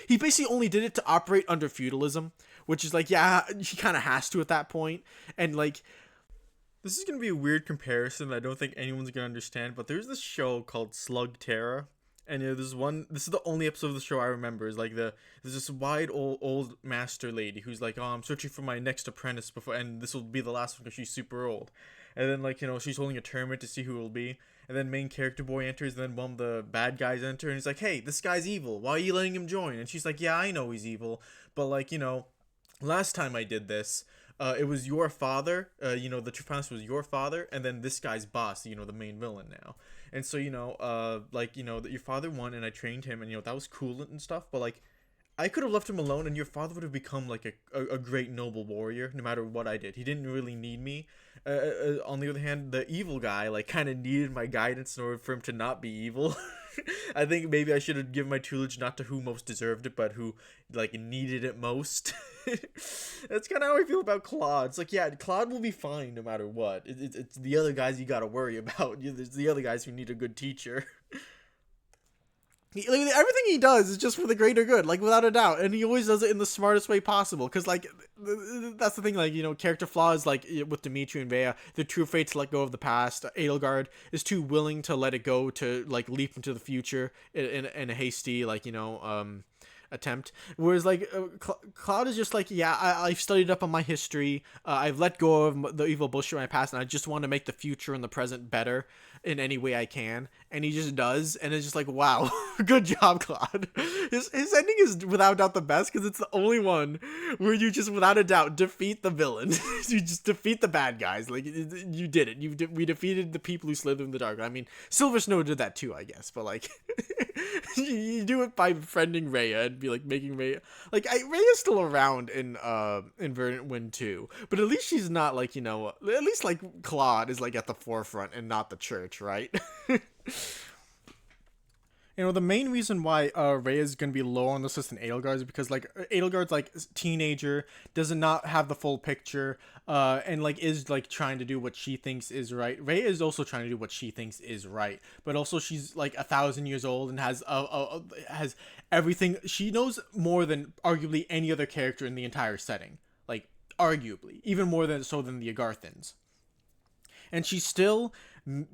A: he basically only did it to operate under feudalism, which is like, yeah, he kind of has to at that point. And like, this is going to be a weird comparison that I don't think anyone's going to understand, but there's this show called Slug Terra. And you know, this is the only episode of the show I remember, is like there's this wide old master lady who's like, oh, I'm searching for my next apprentice before, and this will be the last one because she's super old. And then, like, you know, she's holding a tournament to see who it will be. And then main character boy enters, and then one of the bad guys enter, and he's like, hey, this guy's evil. Why are you letting him join? And she's like, yeah, I know he's evil, but like, you know, last time I did this, it was your father, you know, the true promise was your father, and then this guy's boss, you know, the main villain now. And so, you know, like, you know, that your father won, and I trained him, and, you know, that was cool and stuff, but, like, I could have left him alone, and your father would have become, like, a great noble warrior, no matter what I did. He didn't really need me. On the other hand, the evil guy, like, kind of needed my guidance in order for him to not be evil. I think maybe I should have given my tutelage not to who most deserved it, but who like needed it most. That's kind of how I feel about Claude. It's like, yeah, Claude will be fine no matter what. It's the other guys you gotta worry about. There's the other guys who need a good teacher. Everything he does is just for the greater good, like without a doubt, and he always does it in the smartest way possible. Because like that's the thing, like character flaws like with Dimitri and Vea, they're too afraid to let go of the past. Edelgard is too willing to let it go to like leap into the future in a hasty attempt. Whereas like Cloud is just like, yeah, I've studied up on my history. I've let go of the evil bullshit in my past, and I just want to make the future and the present better in any way I can. And he just does, and it's just like, wow, good job, Claude. His ending is without doubt the best because it's the only one where you just without a doubt defeat the villain. You just defeat the bad guys. Like you did it. We defeated the people who slither in the dark. I mean, Silver Snow did that too, I guess, but like you do it by befriending Rhea and be like making Rhea like Rhea's still around in Verdant Wind 2, but at least she's not like at least like Claude is like at the forefront and not the church, right? The main reason why Rhea is going to be low on this list than Edelgard is because, like, Edelgard's, like, teenager, does not have the full picture, and, like, is, like, trying to do what she thinks is right. Rhea is also trying to do what she thinks is right, but also she's, like, 1,000 years old and has everything. She knows more than, arguably, any other character in the entire setting. Like, arguably. Even more than the Agarthans. And she's still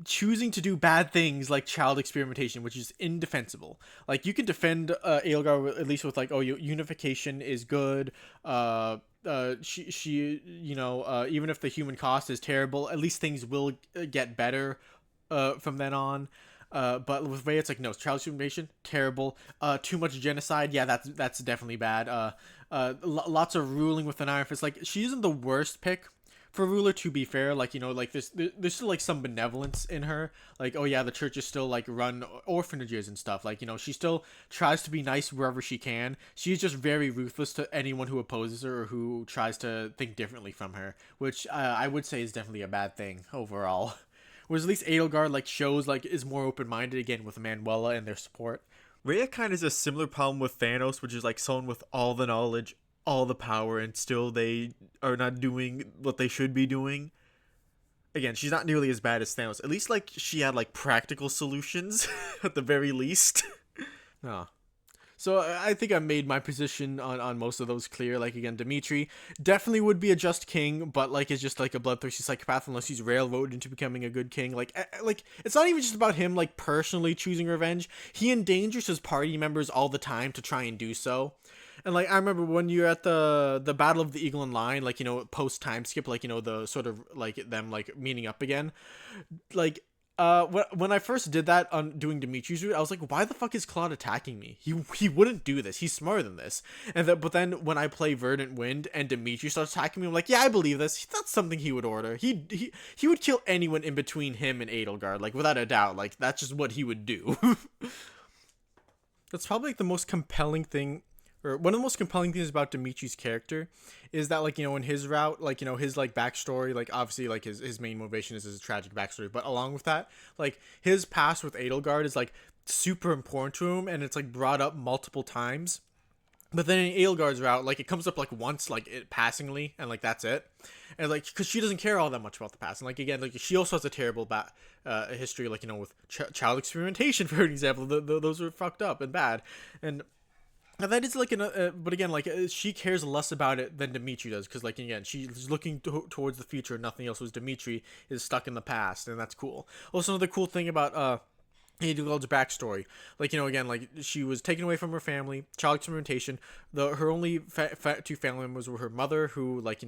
A: choosing to do bad things like child experimentation, which is indefensible. Like, you can defend Edelgard at least with like, oh, unification is good. She even if the human cost is terrible, at least things will get better from then on. But with Rhea, it's like, no, child experimentation, terrible. Too much genocide, yeah, that's definitely bad. Lots of ruling with an iron fist. Like, she isn't the worst pick for ruler, to be fair. Like, like there's still like some benevolence in her. Like, oh yeah, the church is still like run orphanages and stuff. Like, she still tries to be nice wherever she can. She's just very ruthless to anyone who opposes her or who tries to think differently from her, which I would say is definitely a bad thing overall. Whereas at least Edelgard like shows like is more open-minded, again with Manuela and their support. Rhea kind of has a similar problem with Thanos, which is like someone with all the knowledge, all the power, and still they are not doing what they should be doing. Again, she's not nearly as bad as Thanos. At least like she had like practical solutions at the very least. Oh. So I think I made my position on most of those clear. Like, again, Dimitri definitely would be a just king, but like is just like a bloodthirsty psychopath unless he's railroaded into becoming a good king. Like it's not even just about him like personally choosing revenge. He endangers his party members all the time to try and do so. And like I remember when you're at the Battle of the Eagle and Lion, like post time skip, like the sort of like them like meeting up again, like. When I first did that on doing Dimitri's route, I was like, why the fuck is Claude attacking me? He wouldn't do this. He's smarter than this. But then when I play Verdant Wind and Dimitri starts attacking me, I'm like, yeah, I believe this. That's something he would order. He would kill anyone in between him and Edelgard, like without a doubt. Like that's just what he would do. That's probably like the most compelling thing. Or one of the most compelling things about Dimitri's character is that, like, in his route, like, his, like, backstory, like, obviously, like, his main motivation is his tragic backstory, but along with that, like, his past with Edelgard is, like, super important to him, and it's, like, brought up multiple times. But then in Edelgard's route, like, it comes up, like, once, like, passingly, and, like, that's it. And, like, because she doesn't care all that much about the past. And, like, again, like, she also has a terrible history, like, with child experimentation, for example. Those are fucked up and bad. And that is like but again, like she cares less about it than Dimitri does, because like again, she's looking towards the future. Nothing else. Was Dimitri is stuck in the past, and that's cool. Also, another cool thing about Edelgard's backstory, like again, like she was taken away from her family, child experimentation. Her only two family members were her mother, who like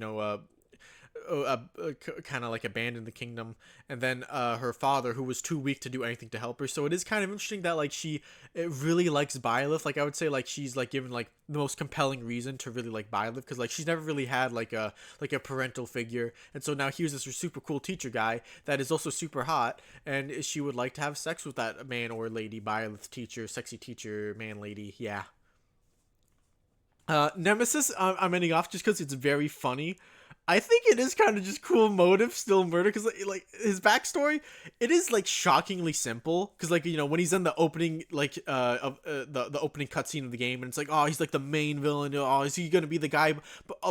A: kind of like abandoned the kingdom, and then her father, who was too weak to do anything to help her. So it is kind of interesting that like she really likes Byleth. Like I would say like she's like given like the most compelling reason to really like Byleth, because like she's never really had like a parental figure, and so now here's this super cool teacher guy that is also super hot, and she would like to have sex with that man or lady. Byleth teacher, sexy teacher, man, lady, yeah. Nemesis, I'm ending off just because it's very funny. I think it is kind of just cool motive, still murder, because like his backstory, it is like shockingly simple. Because like when he's in the opening like of the opening cutscene of the game, and it's like oh he's like the main villain. Oh is he gonna be the guy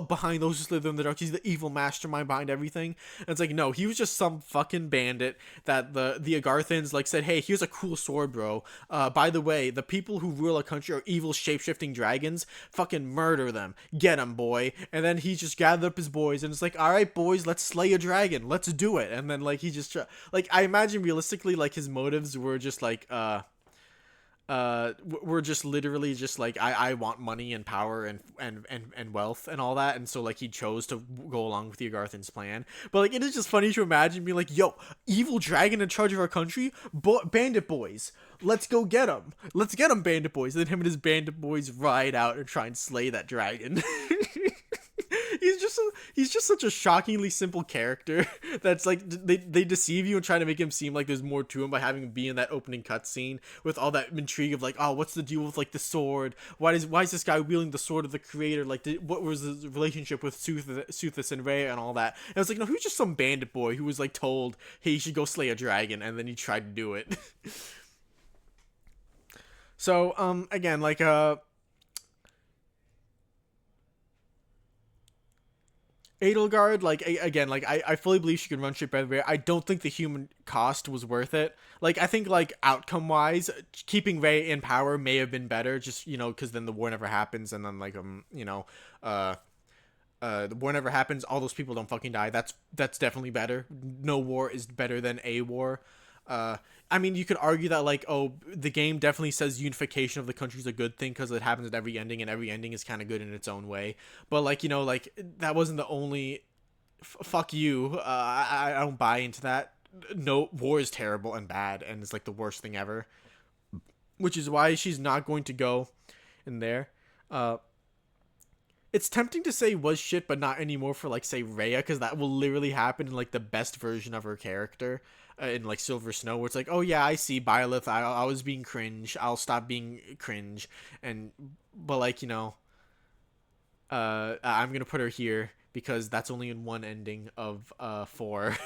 A: behind those who slither in the dark? He's the evil mastermind behind everything. And it's like no, he was just some fucking bandit that the Agarthans like said, hey, here's a cool sword, bro. By the way, the people who rule a country are evil shape-shifting dragons. Fucking murder them, get him, boy. And then he just gathered up his boys. And it's like, all right, boys, let's slay a dragon. Let's do it. And then like he just like I imagine realistically like his motives were just like we're just literally just like I want money and power and wealth and all that, and so like he chose to go along with the Agarthan's plan. But like it is just funny to imagine being like, yo, evil dragon in charge of our country, bandit boys, let's go get him, bandit boys. And then him and his bandit boys ride out and try and slay that dragon. He's just such a shockingly simple character that's like they deceive you and try to make him seem like there's more to him by having him be in that opening cutscene with all that intrigue of like, oh, what's the deal with like the sword? Why is this guy wielding the sword of the creator? Like, what was his relationship with Suthis and Rhea and all that? And I was like, no, he was just some bandit boy who was like told, hey, you should go slay a dragon, and then he tried to do it. So again, like Edelgard, like again, like I fully believe she can run shit better. I don't think the human cost was worth it. Like I think like outcome wise, keeping Rey in power may have been better, just because then the war never happens, and then like the war never happens. All those people don't fucking die. That's definitely better. No war is better than a war. I mean, you could argue that like, oh, the game definitely says unification of the country is a good thing because it happens at every ending, and every ending is kind of good in its own way. But like, like that wasn't the only. Fuck you. I don't buy into that. No, war is terrible and bad, and it's like the worst thing ever. Which is why she's not going to go in there. It's tempting to say was shit, but not anymore for like say Rhea, because that will literally happen in like the best version of her character. In like Silver Snow, where it's like, oh yeah, I see Byleth, I was being cringe, I'll stop being cringe, but like I'm gonna put her here because that's only in one ending of 4.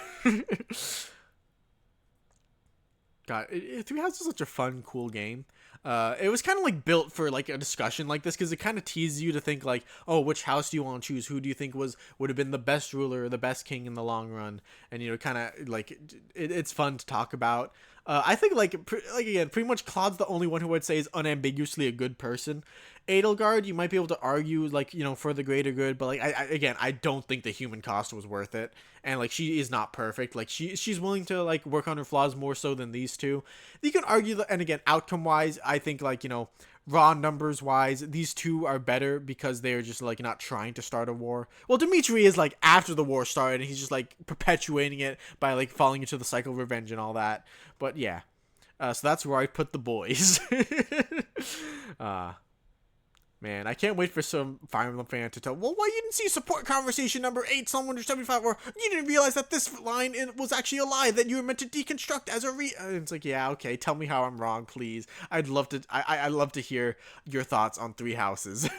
A: God, Three Houses is such a fun, cool game. It was kind of like built for like a discussion like this because it kind of teases you to think like, oh, which house do you want to choose? Who do you think would have been the best ruler or the best king in the long run? And kind of like it's fun to talk about. I think like again, pretty much Claude's the only one who I'd say is unambiguously a good person. Edelgard, you might be able to argue like for the greater good, but like I don't think the human cost was worth it, and like she is not perfect. Like she's willing to like work on her flaws more so than these two. You can argue that, and again, outcome wise, I think like raw numbers wise, these two are better because they're just like not trying to start a war. Well, Dimitri is like after the war started, and he's just like perpetuating it by like falling into the cycle of revenge and all that. But yeah, so that's where I put the boys. Man, I can't wait for some Fire Emblem fan to tell, well, why you didn't see support conversation number 8, Psalm 175, or you didn't realize that this line was actually a lie that you were meant to deconstruct as a it's like, yeah, okay, tell me how I'm wrong, please. I'd love to, I love to hear your thoughts on Three Houses.